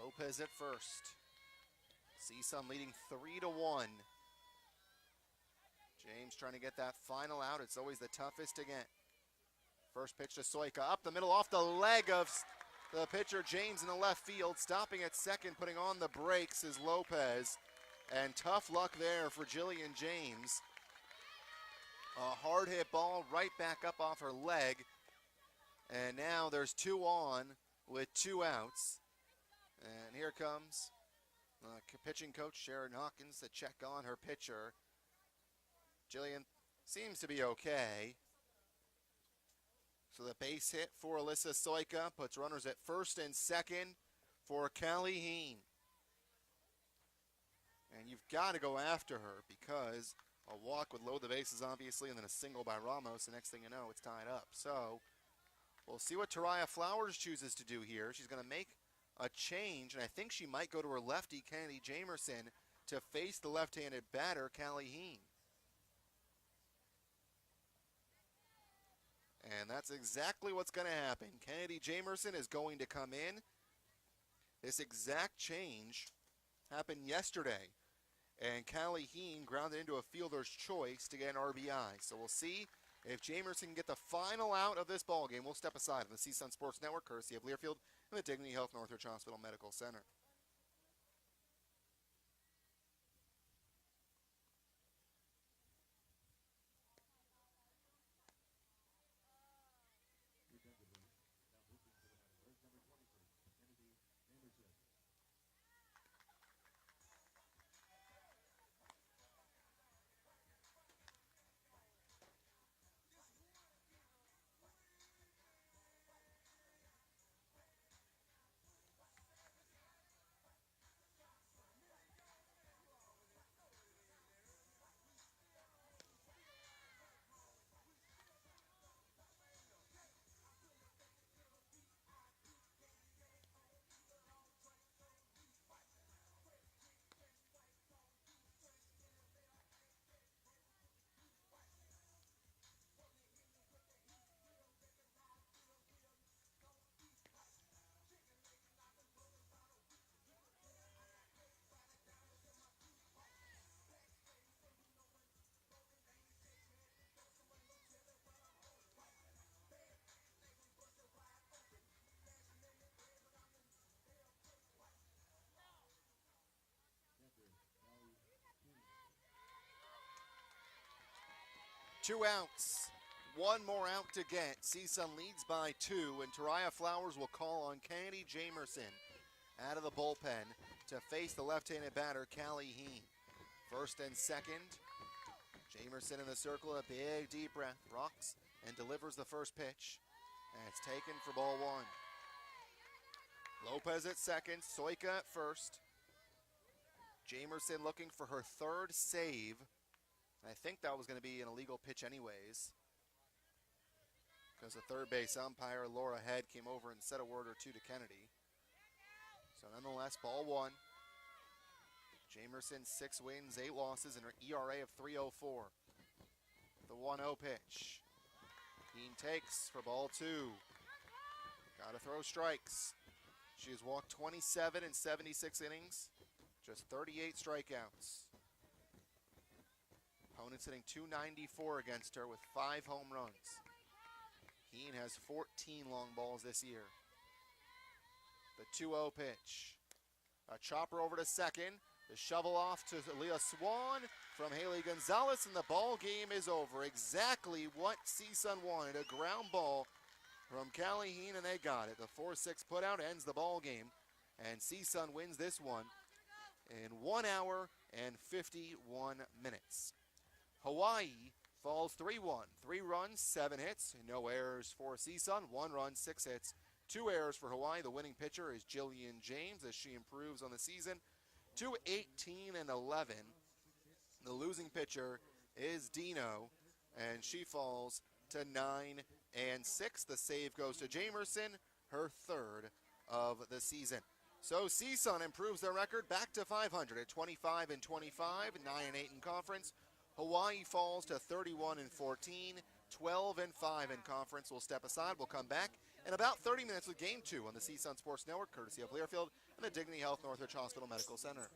Lopez at first. CSUN leading 3-1. James trying to get that final out. It's always the toughest to get. First pitch to Soika, up the middle, off the leg of the pitcher, James in the left field. Stopping at second, putting on the brakes is Lopez. And tough luck there for Jillian James. A hard hit ball right back up off her leg. And now there's 2 on with 2 outs. And here comes pitching coach Sharon Hawkins to check on her pitcher. Jillian seems to be okay. So the base hit for Alyssa Soika puts runners at 1st and 2nd for Callie Heen. And you've got to go after her because a walk would load the bases, obviously, and then a single by Ramos. The next thing you know, it's tied up. So we'll see what Taraya Flowers chooses to do here. She's going to make a change, and I think she might go to her lefty, Kennedy Jamerson, to face the left-handed batter, Callie Heen. And that's exactly what's going to happen. Kennedy Jamerson is going to come in. This exact change happened yesterday. And Callie Heen grounded into a fielder's choice to get an RBI. So we'll see if Jamerson can get the final out of this ballgame. We'll step aside on the CSUN Sports Network, courtesy of Learfield and the Dignity Health Northridge Hospital Medical Center. 2 outs. One more out to get. CSUN leads by 2, and Taraya Flowers will call on Kennedy Jamerson out of the bullpen to face the left-handed batter, Callie Heen. First and second. Jamerson in the circle, a big deep breath, rocks and delivers the first pitch. And it's taken for ball 1. Lopez at second, Soika at first. Jamerson looking for her 3rd save. I think that was going to be an illegal pitch anyways, because the third base umpire, Laura Head, came over and said a word or two to Kennedy. So nonetheless, ball 1. Jamerson 6 wins, 8 losses, and her ERA of 3.04. The 1-0 pitch. Heen takes for ball 2. Got to throw strikes. She has walked 27 in 76 innings, just 38 strikeouts. Opponents hitting .294 against her with 5 home runs. Heen has 14 long balls this year. The 2-0 pitch. A chopper over to second. The shovel off to Leah Swan from Haley Gonzalez, and the ball game is over. Exactly what CSUN wanted, a ground ball from Callie Heen, and they got it. The 4-6 putout ends the ball game, and CSUN wins this one in 1 hour and 51 minutes. Hawaii falls 3-1. 3 runs, 7 hits, no errors for CSUN. 1 run, 6 hits, 2 errors for Hawaii. The winning pitcher is Jillian James as she improves on the season to 18-11. The losing pitcher is Dino, and she falls to 9-6. The save goes to Jamerson, her 3rd of the season. So CSUN improves their record back to 500 at 25-25, 9-8 in conference. Hawaii falls to 31-14, 12-5 in conference. We'll step aside. We'll come back in about 30 minutes with Game 2 on the CSUN Sports Network, courtesy of Learfield and the Dignity Health Northridge Hospital Medical Center.